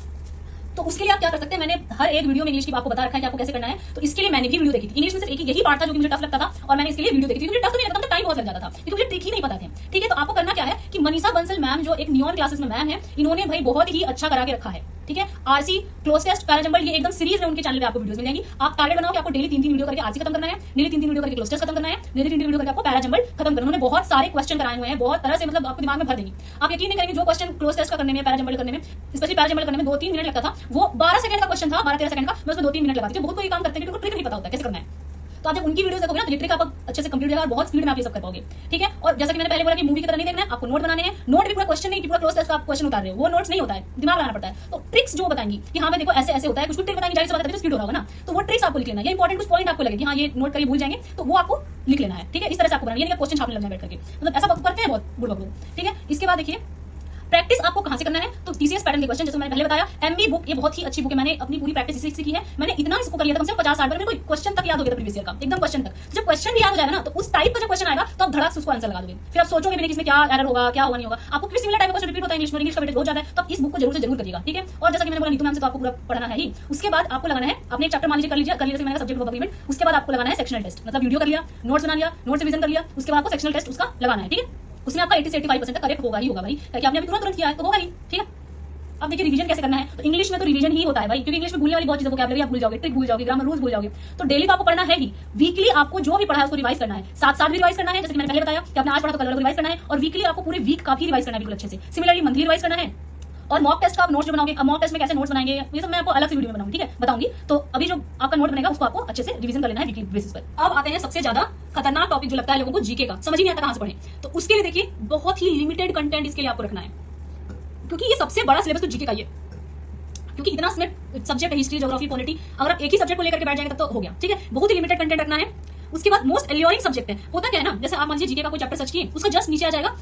तो उसके लिए आप क्या कर सकते हैं, मैंने हर एक वीडियो में इंग्लिश की आपको बता रखा है कि आपको कैसे करना है। तो इसके लिए मैंने भी वीडियो देखी थी, इंग्लिश में सिर्फ एक यही पार्ट था जो मुझे टफ लगता था, और मैंने इसके लिए वीडियो देखी थी। मुझे टफ तो नहीं लगता था, टाइम बहुत लग जाता था, क्योंकि मुझे ट्रिक ही नहीं पता थे। ठीक है, तो आपको करना क्या है कि मनीषा बंसल मैम जो एक नियॉन क्लासेस में मैम है, इन्होंने भाई बहुत ही अच्छा करा के रखा है। ठीक है, आरसी क्लोज टेस्ट पैराजंबल, ये एकदम सीरीज में उनके चैनल पे आपको वीडियोस मिल जाएंगी। आप टारगेट बनाओ कि आपको डेली 3-3 वीडियो करके आरसी खत्म करना है, डेली 3-3 वीडियो करके क्लोज टेस्ट खत्म करना है, डेली 3-3 वीडियो करके आपको पैराजंबल खत्म करना है। उन्होंने बहुत सारे क्वेश्चन कराए हुए हैं, बहुत तरह से, मतलब आपको दिमाग में भर देंगी। आप यकीन नहीं करेंगे, जो क्वेश्चन क्लोज टेस्ट का करने में, पैराजंबल करने में, स्पेशली पैराजंबल करने में 2-3 मिनट लगता था, वो 12 सेकंड का क्वेश्चन था, 12-13 सेकंड का, मैं उसमें 2-3 मिनट लगाती थी। बहुत कोई काम करते हैं क्योंकि उनको ट्रिक नहीं पता होता कैसे करना है। तो आप जब उनकी वीडियोस देखोगे ना तो ये ट्रिक आप अच्छे से कंप्लीट हो जाएगा और बहुत स्पीड में आप ये सब कर पाओगे। ठीक है, और जैसा कि मैंने पहले बोला कि मूवी की तरह नहीं देखना है, आपको नोट बनाने हैं। नोट भी पूरा क्वेश्चन नहीं कि पूरा क्लोज टेस्ट का आप क्वेश्चन उतार रहे हो, वो नोट्स नहीं होता है, दिमाग लगाना पड़ता है। तो ट्रिक्स जो बताएंगी कि हाँ भाई देखो ऐसे ऐसे होता है, कुछ ट्रिक बताएंगे, जाहिर सी बात है स्पीड हो रहा होगा ना, तो वो ट्रिक्स आपको लिख लेना है। ये इंपॉर्टेंट कुछ पॉइंट आपको लगे कि हाँ ये नोट करिए, भूल जाएंगे, तो वो आपको लिख लेना है। ठीक है, इस तरह से आपको बनाना है, क्वेश्चन छापने लगना बैठ करके, मतलब ऐसा करते हैं बहुत बुढ़ लोग। ठीक है, इसके बाद देखिए प्रैक्टिस आपको कहां से करना है, तो टीसीएस पैटर्न के क्वेश्चन, जैसे मैंने पहले बताया, एमबी बुक ये बहुत ही अच्छी बुक है, मैंने अपनी पूरी प्रैक्टिस इसी से की है। मैंने इतना इसको कर लिया था, कम से कम 50-60 बार, मेरे को क्वेश्चन तक याद हो गया था प्रीवियस ईयर का, एकदम क्वेश्चन तक। जब क्वेश्चन भी याद हो जाएगा ना, तो उस टाइप का जब क्वेश्चन आएगा तो आप धड़ाक से उसको आंसर लगा दोगे, फिर आप सोचोगे भी नहीं कि इसमें क्या एरर होगा, क्या होगा, नहीं होगा। आपको किसी सिमिलर टाइप का क्वेश्चन रिपीट होता है इंग्लिश में, इंग्लिश का वेटेज बहुत ज्यादा है, तो आप इस बुक को जरूर से जरूर करिएगा। ठीक है, और जैसा कि मैंने बोला नीतू मैम से तो आपको पूरा पढ़ना है ही। उसके बाद आपको लगाना है, आपने एक चैप्टर मान लीजिए कर लीजिए, जैसे मैंने सब्जेक्ट वर्क अग्रीमेंट, उसके बाद आपको लगाना है सेक्शनल टेस्ट, मतलब वीडियो कर लिया, नोट्स बना लिया, नोट्स रिवीजन कर लिया, उसके बाद आपको सेक्शनल टेस्ट उसका लगाना है। ठीक है, उसमें आपका 80 से 85% तक करेक्ट होगा ही होगा भाई, क्योंकि आपने अभी तुरंत किया है तो होगा ही। ठीक है, अब देखिए रिवीजन कैसे करना है, तो इंग्लिश में तो रिवीजन ही होता है भाई, क्योंकि इंग्लिश में भूलने वाली बहुत चीजें वोकैबुलरी आप भूल जाओगे, ट्रिक भूल जाओगे, ग्रामर रूल्स भूल जाओगे, तो डेली तो आपको पढ़ना है ही। वीकली आपको जो भी पढ़ा है उसको रिवाइज करना है, साथ साथ भी रिवाइज करना है, जैसे मैंने पहले बताया कि आपने आज पढ़ा तो कल रिवाइज करना है, और वीकली आपको पूरे वीक का भी रिवाइज करना है बिल्कुल अच्छे से। सिमिलरली मंथली रिवाइज करना है, और मॉक टेस्ट का आप नोट्स जो बनाओगे, अब मॉक टेस्ट में कैसे नोट्स बनाएंगे ये सब मैं आपको अलग से वीडियो में बनाऊंगी, ठीक है, बताऊंगी। तो अभी जो आपका नोट बनेगा उसको आपको अच्छे से रिवीजन कर लेना है वीकली बेसिस पर। अब आते हैं सबसे ज्यादा खतरनाक टॉपिक जो लगता है लोगों को, जीके का। समझ ही नहीं आता कहां से पढ़े, तो उसके लिए देखिए बहुत ही लिमिटेड कंटेंट इसके लिए आपको रखना है, क्योंकि ये सबसे बड़ा सिलेबस तो जीके का ही है, क्योंकि इतना इसमें सब्जेक्ट है, हिस्ट्री, ज्योग्राफी, पॉलिटी, अगर आप एक ही सब्जेक्ट को लेकर के बैठ जाएंगे तब तो हो गया, ठीक है। बहुत ही लिमिटेड कंटेंट रखना है। उसके बाद मोस्ट एल्योरिंग सब्जेक्ट है, होता क्या है ना, जैसे आप मान लीजिए जीके का कोई चैप्टर सर्च किए, उसका जस्ट नीचे आ जाएगा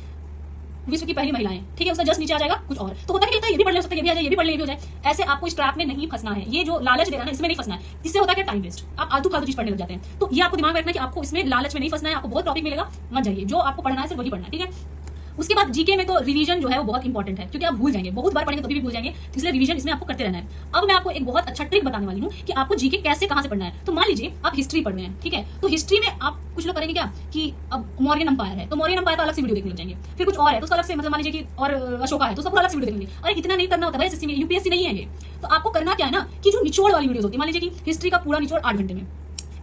विश्व की पहली महिलाएं, ठीक है, उसका जस्ट नीचे आ जाएगा कुछ और, तो होता है कि ये भी पढ़ ले सकते हैं, ये भी आ जाए, ये भी पढ़ ले, ये भी हो जाए। ऐसे आपको इस ट्रैप में नहीं फंसना है, ये जो लालच दे रहा है इसमें नहीं फंसना है, इससे होता है टाइम वेस्ट, आप आलतू फालतू चीज पढ़ने लग जाते हैं। तो ये आपको दिमाग में रखना है कि आपको इसमें लालच में नहीं फंसना है, आपको बहुत टॉपिक मिलेगा, मत जाइए, जो आपको पढ़ना है सिर्फ वही पढ़ना है, ठीक है। उसके बाद जीके में तो रिवीजन जो है वो बहुत इंपॉर्टेंट है, क्योंकि आप भूल जाएंगे, बहुत बार पढ़ेंगे तो भी भूल जाएंगे, इसलिए रिवीजन इसमें आपको करते रहना है। अब मैं आपको एक बहुत अच्छा ट्रिक बताने वाली हूँ कि आपको जीके कैसे कहां से पढ़ना है। तो मान लीजिए आप हिस्ट्री पढ़ रहे हैं, ठीक है, तो हिस्ट्री में आप कुछ लोग करेंगे क्या कि अब मौर्यन अंपायर है तो मौर्यन अंपायर का अलग से वीडियो देखने लग जाएंगे, फिर कुछ और है तो उसका अलग से, मतलब मान लीजिए कि और अशोका है तो उसका पूरा अलग से वीडियो देखेंगे। अरे इतना नहीं करना होता भाई, एसएससी में, यूपीएससी नहीं है ये। तो आपको करना क्या है ना कि जो निचोड़ वाली वीडियो होती है, मान लीजिए कि हिस्ट्री का पूरा निचोड़ 8 घंटे में,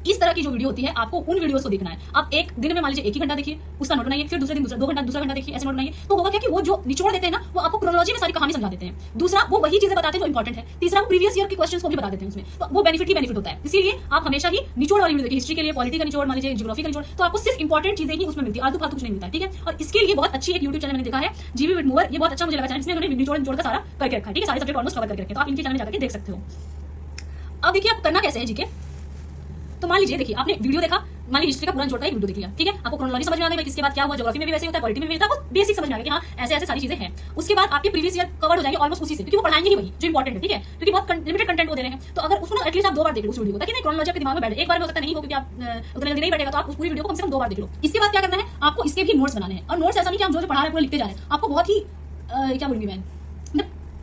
इस तरह की जो वीडियो होती है आपको उन वीडियोस को देखना है। आप एक दिन में मान लीजिए 1 ही घंटा देखिए, उसका नोट बनाइए, फिर दूसरे दिन दूसरा 2 घंटा दूसरा घंटा देखिए, ऐसे नोट बनाइए। तो होगा क्या कि वो जो निचोड़ देते हैं ना वो आपको क्रोनोलॉजी में सारी कहानी समझा देते हैं। दूसरा वो वही चीजें बताते हैं जो इंपॉर्टेंट है। तीसरा वो प्रीवियस ईयर के क्वेश्चंस को भी बता देते हैं उसमें, तो वो बेनिफिट होता है। इसीलिए आप हमेशा ही निचोड़ वाली वीडियो देखिए, हिस्ट्री के लिए, पॉलिटी का निचोड़, मान लीजिए ज्योग्राफी का निचोड़, तो आपको सिर्फ इंपॉर्टेंट चीजें ही उसमें मिलती है, आलतू फालतू कुछ नहीं मिलता है, ठीक है। और इसके लिए बहुत अच्छी एक यूट्यूब चैनल मैंने देखा है, जीवी विद मूवर, ये बहुत अच्छा मुझे लगा चैनल, इसमें उन्होंने निचोड़ का सारा करके रखा है, ठीक है, सारे सब्जेक्ट ऑलमोस्ट कवर करके रखे, तो आप इनके चैनल में जाकर देख सकते हो। अब देखिए आप करना कैसे है जीके, तो मान लीजिए देखिए आपने वीडियो देखा, मान लीजिए हिस्ट्री का पूरा निचोड़ का एक वीडियो देख लिया, ठीक है, आपको क्रोनोलॉजी समझ में आ गई, किसके बाद क्या हुआ, ज्योग्राफी में भी वैसे होता है, पॉलिटी में भी होता है, आपको बेसिक समझ में आ गया कि हाँ ऐसे ऐसे सारी चीजें हैं। उसके बाद आपके प्रीवियस ईयर कवर हो जाएंगे ऑलमोस्ट उसी से, क्योंकि वो पढ़ाएंगे ही वही जो इंपॉर्टेंट है, ठीक है, क्योंकि बहुत लिमिटेड कंटेंट वो दे रहे हैं। तो अगर उसको एटलीस्ट आप 2 बार देख लो उस वीडियो को, ताकि नहीं क्रोनोलॉजी आपके दिमाग में बैठे, एक बार में हो सकता नहीं हो, क्योंकि आप उतना जल्दी नहीं बैठेगा, तो आप उस पूरी वीडियो को कम से कम 2 बार देख लो। इसके बाद क्या करना है, आपको इसके भी नोट्स बनाने हैं, और नोट्स ऐसा नहीं कि आप जो पढ़ा रहे हैं पूरा लिखते जा रहे हैं, आपको बहुत ही क्या बोलूंगी मैं,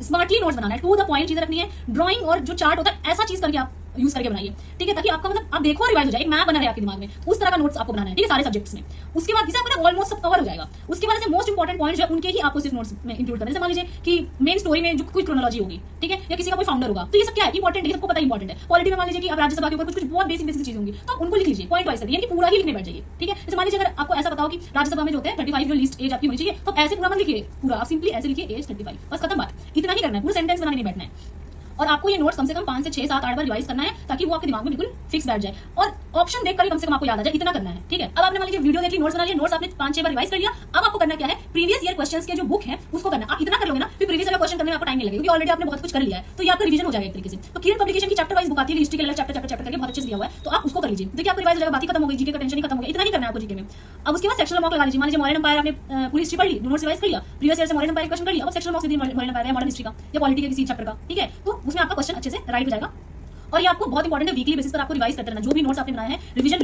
स्मार्टली नोट्स बनाना है, टू द पॉइंट चीज रखनी है। ड्राइंग और जो चार्ट होता है ऐसा चीज करके आप यूज करके बनाइए, ठीक है, ताकि आपका मतलब आप देखो रिवाइज हो जाए, एक मैप बना रहे आपके दिमाग में, उस तरह का नोट्स आपको बनाना है, ठीक है, सारे सब्जेक्ट्स में। उसके बाद जिसे आपको ऑलमोस्ट सब कवर हो जाएगा। उसके बाद मोस्ट इंपॉर्टेंट पॉइंट जो उनके ही आपको सिर्फ नोट्स में इंक्लूड करना है। जैसे मान लीजिए कि मेन स्टोरी में जो कोई क्रोनोलॉजी होगी, ठीक है, या किसी का कोई फाउंडर होगा, तो ये सब क्या है इंपॉर्टेंट है, सबको पता है इंपॉर्टेंट है। पॉलिटी में मान लीजिए कि आप राज्यसभा के ऊपर कुछ बहुत बेसिक चीज होंगी, तो आप उनको लिख लीजिए पॉइंट वाइज करके, यानी पूरा ही लिखने बैठ जाइए, ठीक है। जैसे मान लीजिए अगर आपको ऐसा बताओ कि राज्यसभा में जो होते हैं 35 जो लिस्ट एज आपकी होनी चाहिए, तो ऐसे पूरा मत लिखिए पूरा, आप सिंपली ऐसे लिखिए एज 35, बस खत्म बात, इतना ही करना है, पूरा सेंटेंस बनाने नहीं बैठना है। और आपको ये नोट्स कम से कम 5 से 6 7 8 बार रिवाइज करना है, ताकि वो आपके दिमाग में बिल्कुल फिक्स बैठ जाए, और ऑप्शन देखकर ही कम से कम आपको याद आ जाए, इतना करना है, ठीक है। अब आपने मान लीजिए वीडियो देख ली, नोट्स बना लिया, नोट्स आपने 5 6 बार रिवाइज कर लिया। अब आपको करना क्या है, प्रीवियस ईयर क्वेश्चंस के जो बुक है उसको करना। आप इतना कर लोगे ना, फिर प्रीवियस ईयर क्वेश्चन करने में आपको टाइम नहीं लगेगा, क्योंकि ऑलरेडी आपने बहुत कुछ कर लिया है, तो ये आपका रिवीजन हो जाएगा एक तरीके से। तो किरण पब्लिकेशन की चैप्टर वाइज बुक आती है, हिस्ट्री के अलग चैप्टर करके बहुत अच्छे से दिया हुआ है, तो आप उसको कर लीजिए, देखिए आपको रिवाइज हो जाएगा, बात ही खत्म हो गई, जीके का टेंशन ही खत्म हो गया, इतना ही करना है आपको जीके में। अब उसके बाद सेक्शनल मॉक लगा लीजिए, मान लीजिए मॉडर्न एम्पायर आपने पूरी हिस्ट्री पढ़ ली, नोट्स रिवाइज कर लिया, प्रीवियस ईयर से मॉडर्न एम्पायर क्वेश्चन कर लिया, अब सेक्शनल मॉक से मॉडर्न एम्पायर या मॉडर्न हिस्ट्री का या पॉलिटी के किसी चैप्टर का, ठीक है, तो उसमें आपका क्वेश्चन अच्छे से राइट हो जाएगा। और ये आपको बहुत इंपॉर्टेंट है, वीकली बेसिस पर आपको रिवाइज करते रहना, जो भी नोट्स आपने बनाए हैं, रिवीजन,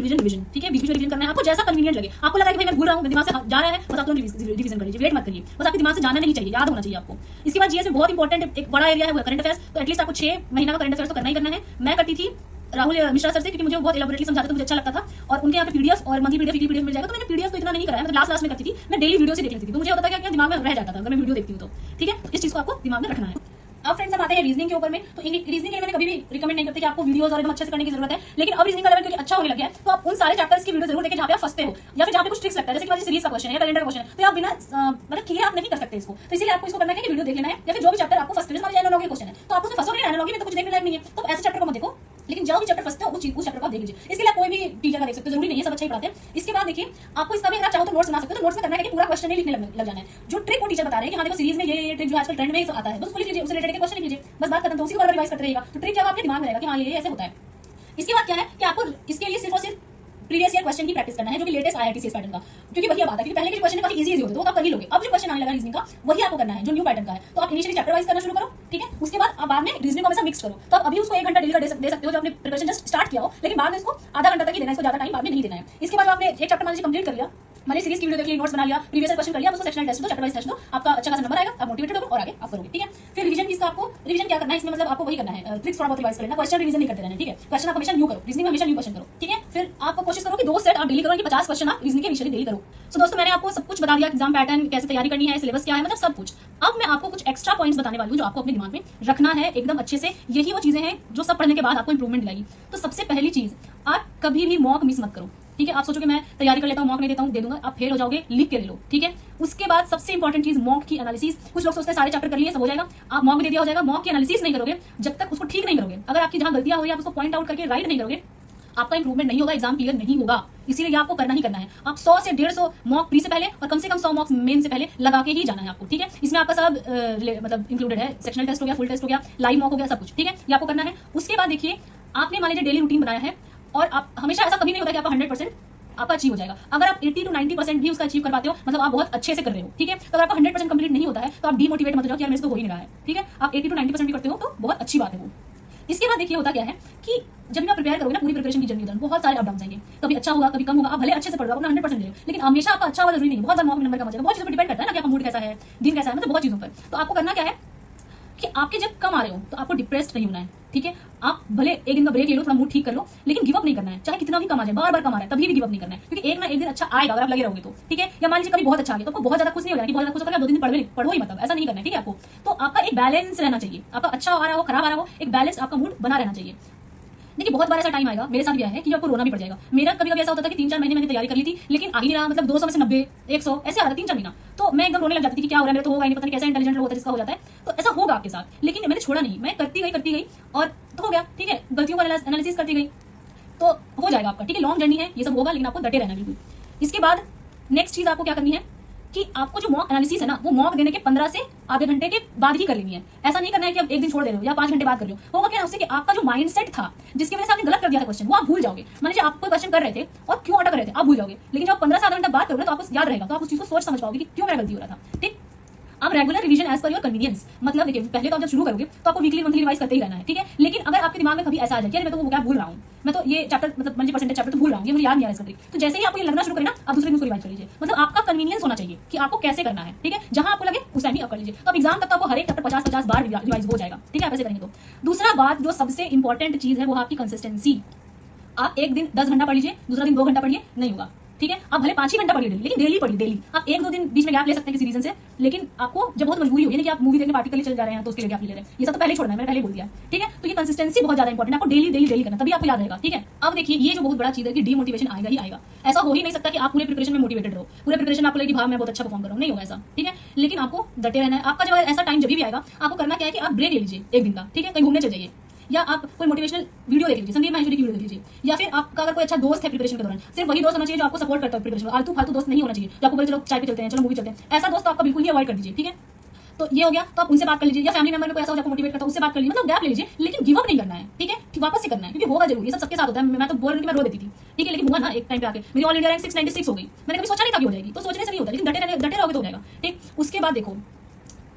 ठीक है, बीच में रिवीजन करना है, आपको जैसा कन्वीनियंट लगे। आपको लगा कि भाई मैं भूल रहा हूं, दिमाग से जा रहा है, बस आप तुरंत रिवीजन कर लीजिए, वेट मत करिए, बस आपके दिमाग से जाना नहीं चाहिए, याद होना चाहिए आपको। इसके बाद जीएस में बहुत इंपॉर्टेंट एक बड़ा एरिया है वो करंट अफेयर्स, तो एटलीस्ट आपको 6 महीना का करंट अफेयर्स तो करना ही करना है। मैं करती थी राहुल मिश्रा सर से, क्योंकि मुझे बहुत इलाबोरेटली समझाते थे, मुझे अच्छा लगता था, और उनके यहाँ पे पीडीएफ और मंथली पीडीएफ, वीकली पीडीएफ मिल जाएगा। तो मैंने पीडीएफ तो इतना नहीं कराया, मतलब लास्ट में करती थी, मैं डेली वीडियो से देख लेती थी, तो मुझे होता था कि दिमाग में रह जाता था अगर मैं वीडियो देखती हूँ तो, ठीक है, इस चीज को आपको दिमाग में रखना है। अब फ्रेंड्स हम आते हैं रीजनिंग के ऊपर में, तो रीजनिंग के लिए मैंने कभी भी रिकमेंड नहीं करती कि आपको वीडियोस और एकदम अच्छे से करने की जरूरत है, लेकिन अब रीजनिंग का लेवल क्योंकि अच्छा होने लगा है, तो आप उन सारे चैप्टर्स की वीडियो जरूर देखें जहां पे आप फंसते हो, या फिर जहां पे कुछ ट्रिक्स लगता है, जैसे कि सीरीज का क्वेश्चन है या कैलेंडर क्वेश्चन है, तो आप बिना मतलब किए आप नहीं कर सकते इसको, तो इसलिए आपको इसको करना है कि वीडियो देख लेना है, या फिर जो भी चैप्टर आपको फंसते हैं, एनालॉजी क्वेश्चन है तो आप उसमें फंसोगे, एनालॉजी में तो कुछ देखने लायक नहीं है, तो ऐसे चैप्टर को मत देखो, लेकिन जो भी चैप्टर फंसते हो उस चैप्टर को आप देख लीजिए। इसके लिए कोई भी टीचर का देख सकते हो, जरूरी नहीं है सब अच्छा ही पढ़ाते हैं। इसके बाद देखिए आपको इसका भी अगर चाहो तो नोट्स बना सकते हो, तो नोट्स में करना है कि पूरा क्वेश्चन ही लिखने लग जाना है, जो ट्रिक वो टीचर बता रहे हैं कि हाँ देखो सीरीज में ये ट्रिक जो आजकल ट्रेंड में आता है, बस उसको लिख लीजिए, उससे रिलेटेड के क्वेश्चन लिख लीजिए, बस बात खत्म, तो उसी को बार रिवाइज करते रहिएगा, तो ट्रिक जब आपके दिमाग में रहेगा कि हाँ ये ऐसे होता है। इसके बाद क्या है कि आपको इसके लिए सिर्फ और सिर्फ प्रीवियस ईयर क्वेश्चन की प्रैक्टिस करना है, जो कि लेटेस्ट आईआईटी पैटर्न का, क्योंकि वही अब आता है, क्योंकि पहले के क्वेश्चन काफी इजी होते थे, वो आप कर ही लोगे। अब जो क्वेश्चन आने लगा रीजनिंग का, वही आपको करना है जो न्यू पैटर्न का है, तो आप इनिशियली चैप्टर वाइज करना शुरू करो, ठीक है, उसके बाद आप बाद में रीजनिंग को हमेशा मिक्स करो। तो आप अभी उसको 1 घंटा डेली का दे सकते हो, जो आपने प्रिपरेशन जस्ट स्टार्ट किया हो, लेकिन बाद में इसको आधा घंटा तक ही देना है, इसको ज्यादा टाइम बाद में नहीं देना है। इसके बाद आपने एक चैप्टर मान लीजिए कंप्लीट कर लिया, मैंने सीरीज की वीडियो देखी, नोट्स बना लिया, प्रीवियस क्वेश्चन कर लिया, उसको सेक्शनल टेस्ट दो, चैप्टर वाइज टेस्ट दो, आपका अच्छा खासा नंबर आएगा, आप मोटिवेटेड हो और आगे आप करोगे। ठीक है, फिर रिवीजन की आपको रिवीजन क्या करना है इसमें, मतलब आपको वही करना है, ट्रिक्स थोड़ा बहुत रिवाइज कर लेना, क्वेश्चन रिवीजन नहीं करते रहना। ठीक है, क्वेश्चन आप हमेशा न्यू करो, रीजनिंग में हमेशा न्यू क्वेश्चन करो। ठीक है, फिर आप कोशिश करो कि 2 सेट आप डेली करो, कि 50 क्वेश्चन आप रीजनिंग के विषय डेली करो। सो दोस्तों मैंने आपको सब कुछ बता दिया, एग्जाम पैटर्न कैसे तैयारी करनी है, सिलेबस क्या है, मतलब सब कुछ। अब मैं आपको कुछ एक्स्ट्रा पॉइंट्स बताने वाली हूँ जो आपको अपने दिमाग में रखना है एकदम अच्छे से। यही वो चीजें हैं जो सब पढ़ने के बाद आपको इंप्रूवमेंट दिलाएगी। तो सबसे पहली चीज, आप कभी भी मॉक मिस मत करो। ठीक है, आप सोचो कि मैं तैयारी कर लेता हूँ, मॉक नहीं देता हूँ, दे दूंगा, आप फेल हो जाओगे, लिख के ले लो। ठीक है, उसके बाद सबसे इंपॉर्टेंट चीज मॉक की एनालिसिस। कुछ लोग सोचते हैं सारे चैप्टर कर लिए सब हो जाएगा, आप मॉक भी दे दिया हो जाएगा, मॉक की एनालिसिस नहीं करोगे जब तक उसको ठीक नहीं करोगे। अगर आपकी जहां गलतियां हो रही है आप उसको पॉइंट आउट करके राइट नहीं करोगे, आपका इंप्रूवमेंट नहीं होगा, एग्जाम क्लियर नहीं होगा। इसीलिए आपको करना ही करना है। आप 100 से 150 मॉक प्री से पहले और कम से कम 100 मॉक मेन से पहले लगा के ही जाना है आपको। ठीक है, इसमें आपका सब मतलब इंक्लूडेड है, सेक्शनल टेस्ट हो गया, फुल टेस्ट हो गया, लाइव मॉक हो गया, सब कुछ। ठीक है, ये आपको करना है। उसके बाद देखिए, आपने मान लीजिए डेली रूटीन बनाया है और आप हमेशा ऐसा कभी नहीं होता कि आपका 100% आपका अचीव हो जाएगा। अगर आप 80 to 90% भी उसका अचीव कर पाते हो, मतलब आप बहुत अच्छे से कर रहे हो। ठीक है, तो अगर आपका 100% कंप्लीट नहीं होता है तो आप डीमोटिवेट मत हो जाओ कि यार मेरे से तो हो ही नहीं रहा है। ठीक है, आप 80 to 90% भी करते हो तो बहुत अच्छी बात है वो। इसके बाद देखिए होता क्या है कि जब भी आप प्रिपेयर करोगे ना, पूरी प्रिपरेशन की जर्नी दौरान बहुत सारे अप डाउन आएंगे, कभी अच्छा होगा कभी कम होगा। आप भले अच्छे से पढ़ रहे हो, अपना 100% दे रहे हो, लेकिन हमेशा आपका अच्छा होगा जरूरी नहीं है। बहुत बार मॉक नंबर कम आ जाएगा, बहुत चीजों पर डिपेंड करता है ना कि आपका मूड कैसा है, दिन कैसा है, मतलब बहुत चीजों पर। तो आपको करना क्या है कि आपके जब कम आ रहे हो तो आपको डिप्रेस्ड नहीं होना है। ठीक है, आप भले एक दिन का ब्रेक ले लो, थोड़ा मूड ठीक कर लो, लेकिन गिव अप नहीं करना है। चाहे कितना भी कम आ जाए, बार बार कम आ रहा है तभी भी गिव अप नहीं करना है, क्योंकि एक ना एक दिन अच्छा आएगा अगर आप लगे रहोगे तो। ठीक है, या मान लीजिए कभी बहुत अच्छा आ गया तो आपको बहुत ज्यादा खुश नहीं हो जाना कि बहुत ज्यादा खुश होकर 2 दिन पढ़ो ही, मतलब ऐसा नहीं करना है। ठीक है, आपको तो आपका एक बैलेंस रहना चाहिए। आपका अच्छा आ रहा हो, खराब आ रहा हो, एक बैलेंस आपका मूड बना रहना चाहिए। देखिए बहुत बार ऐसा टाइम आएगा, मेरे साथ भी आया है कि आपको रोना भी पड़ जाएगा। मेरा कभी कभी ऐसा होता था कि 3-4 महीने मैंने तैयारी कर ली थी, लेकिन आ ही नहीं रहा, मतलब 200 में से 90 100 ऐसे आ रहा था 3-4 महीना, तो मैं एकदम रोने लग जाती थी कि क्या हो रहा है, मेरे तो होगा ही नहीं, पता नहीं कैसा इंटेलिजेंट लोग होता है जिसका हो जाता है। तो ऐसा होगा आपके साथ, लेकिन मैंने छोड़ा नहीं, मैं करती गई और तो हो गया। ठीक है, गलतियों को एनालिसिस करती गई तो हो जाएगा आपका। ठीक है, लॉन्ग जर्नी है, ये सब होगा, लेकिन आपको डटे रहना बिल्कुल। इसके बाद नेक्स्ट चीज आपको क्या करनी है कि आपको जो मॉक एनालिसिस है ना, वो मॉक देने के 15 से आधे घंटे के बाद ही कर लेनी है। ऐसा नहीं करना है कि आप एक दिन छोड़ दे रहे हो या 5 घंटे बाद कर रहे हो। होगा क्या उससे कि आपका जो माइंडसेट था जिसकी वजह से आपने गलत कर दिया था क्वेश्चन, वो आप भूल जाओगे। मान लीजिए आप कोई क्वेश्चन कर रहे थे और क्यों अटक रहे थे आप भूल जाओगे, लेकिन जब आप 15 से आधा घंटा बाद करोगे तो आपको याद रहेगा, तो आप उस चीज को सोच समझ पाओगे कि क्यों मेरा गलती हो रहा था। ठीक, अब regular revision as per your convenience, मतलब देखिए पहले तो आप जब शुरू करोगे तो आपको वीकली मंथली रिवाइज करते ही रहना है। ठीक है, लेकिन अगर आपके दिमाग में कभी ऐसा आ जाए कि मैं तो वो क्या भूल रहा हूँ, मैं तो ये चैप्टर मतलब मान लीजिए परसेंटेज चैप्टर तो भूल रहा हूँ, ये मुझे याद नहीं आ रहा है इसका, तो जैसे ही आपको ये लगना शुरू करे ना, आप दूसरे दिन उसको रिवाइज कर लीजिए। मतलब आपका कन्वीनियंस होना चाहिए कि आपको कैसे करना है। ठीक है, जहां आपको लगे उस टाइम ही आप कर लीजिए। तो अब एग्जाम तक तो आपको हर एक चैप्टर 50-50 बार रिवाइज हो जाएगा। ठीक है, आप ऐसे करेंगे तो। दूसरा बात जो सबसे इंपॉर्टेंट चीज है वो आपकी कंसिस्टेंसी। आप एक दिन 10 घंटा पढ़िए, दूसरा दिन 2 घंटा पढ़िए, नहीं होगा। ठीक है, आप भले 5 ही घंटा पढ़िए डेली, लेकिन डेली पढ़िए डेली। आप 1-2 दिन बीच में गैप ले सकते हैं किसी रीजन से, लेकिन आपको जब बहुत मजबूरी होगी ना कि आप मूवी देखने पार्टी के लिए चल जा रहे हैं तो उसके लिए गैप ले रहे हैं, ये सब तो पहले छोड़ना है, मैंने पहले बोल दिया। ठीक है, तो ये कंसिस्टेंसी बहुत ज्यादा इंपॉर्टेंट है, आपको डेली करना, तभी आपको याद रहेगा। ठीक है, अब देखिए ये जो बहुत बड़ा चीज है कि डीमोटिवेशन आएगा ही आएगा। ऐसा हो ही नहीं सकता कि आप पूरे प्रिपरेशन में मोटिवेटेड रहो, पूरे प्रिपरेशन आपको लगे कि भाई मैं बहुत अच्छा परफॉर्म कर रहा हूं, नहीं होगा ऐसा। ठीक है, लेकिन आपको डटे रहना है। आपका जब ऐसा टाइम जब भी आएगा, आपको करना क्या है कि आप ब्रेक ले लीजिए एक दिन का। ठीक है, कहीं घूमने चल जाइए, या आप कोई मोटिवेशनल वीडियो देख लीजिए, संदीप माहेश्वरी की वीडियो देख लीजिए, या फिर आपका अगर कोई अच्छा दोस्त है प्रिपरेशन के दौरान, सिर्फ वही दोस्त होना चाहिए जो आपको सपोर्ट करता है प्रिपरेशन में। आलतू फालतू दोस्त नहीं होना चाहिए जो आपको बोले चलो चाय पे चलते हैं, चलो मूवी चलते हैं, ऐसा दोस्त तो आपका बिल्कुल ही अवॉइड कर दीजिए। ठीक है, तो ये हो गया, तो आप उनसे बात कर लीजिए, या फैमिली मेंबर में कोई ऐसा हो आपको मोटिवेट करता है उससे बात कर लीजिए, मतलब गैप ले लीजिए, लेकिन गिव अप नहीं करना है। ठीक है, वापस से करना है, क्योंकि होगा जरूर, ये सब सबके साथ होता है। मैं तो बोल रही थी मैं रो देती थी, ठीक है, लेकिन हुआ ना एक टाइम पे आके मेरी ऑल इंडिया रैंक 696 हो गई। मैंने कभी सोचा नहीं था कि हो जाएगी, तो सोचने से नहीं होता, लेकिन डटे रहोगे तो हो जाएगा। ठीक, उसके बाद देखो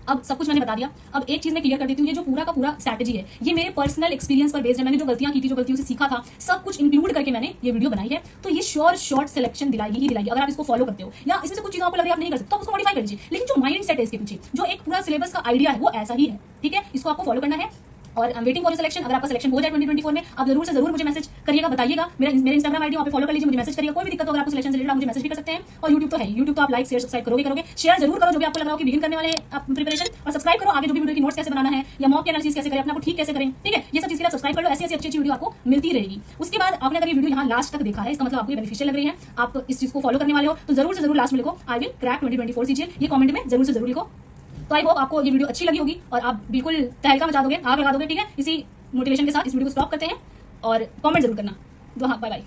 अब सब कुछ मैंने बता दिया। अब एक चीज मैं क्लियर कर देती हूँ, ये जो पूरा का पूरा स्ट्रैटेजी है ये मेरे पर्सनल एक्सपीरियंस पर बेस्ड है। मैंने जो गलतियां की थी, जो गलतियों से सीखा था, सब कुछ इंक्लूड करके मैंने ये वीडियो बनाई है। तो ये श्योर शॉर्ट सिलेक्शन दिलाएगी ही दिलाएगी अगर आप इसको फॉलो करते हो, या इसमें से कुछ चीजों आपको लग रही है आप नहीं कर सकते तो आप उसको मॉडिफाई कर लीजिए, लेकिन जो माइंड सेट है इसके पीछे, जो एक पूरा सिलेबस का आइडिया है वो ऐसा ही है। ठीक है, इसको आपको फॉलो करना है और I am waiting for selection. अगर आपका सिलेक्शन हो जाए 2024 में, आप जरूर से जरूर मुझे मैसेज करिएगा, बताइएगा। मेरे इंस्टाग्राम आईडी वहाँ पे फॉलो कर लीजिए, मुझे मैसेज करिएगा। कोई भी दिक्कत हो अगर आपको सिलेक्शन से रिलेटेड आप मुझे मैसेज भी कर सकते हैं। और यूट्यूब तो है, यूट्यूब तो आप लाइक शेयर सब्सक्राइब करोगे, शेयर जरूर करो जो भी आपको लग रहा हो कि बिगिन करने वाले आप प्रिपरेशन, और सब्सक्राइब करो आगे जो भी वीडियो की नोट्स कैसे बनाना है या मॉक एनालिसिस कैसे करें, अपने को ठीक कैसे करें। ठीक है, ये सब चीज के लिए सब्सक्राइब कर लो, ऐसी अच्छी वीडियो आपको मिलती रहेगी। उसके बाद आपने अगर ये वीडियो यहाँ लास्ट तक देखा है, इसका मतलब आपको बेनिफिशियल लग रही है, आप इस चीज को फॉलो करने वाले हो, तो जरूर से जरूर लास्ट में लिखो आई विल क्रैक 2024 सीजीएल, ये कमेंट में जरूर से जरूर लिखो। तो आई होप आपको ये वीडियो अच्छी लगी होगी और आप बिल्कुल तहलका मचा दोगे, आग लगा दोगे। ठीक है, इसी मोटिवेशन के साथ इस वीडियो को स्टॉप करते हैं और कमेंट जरूर करना। तो हाँ, बाय बाय।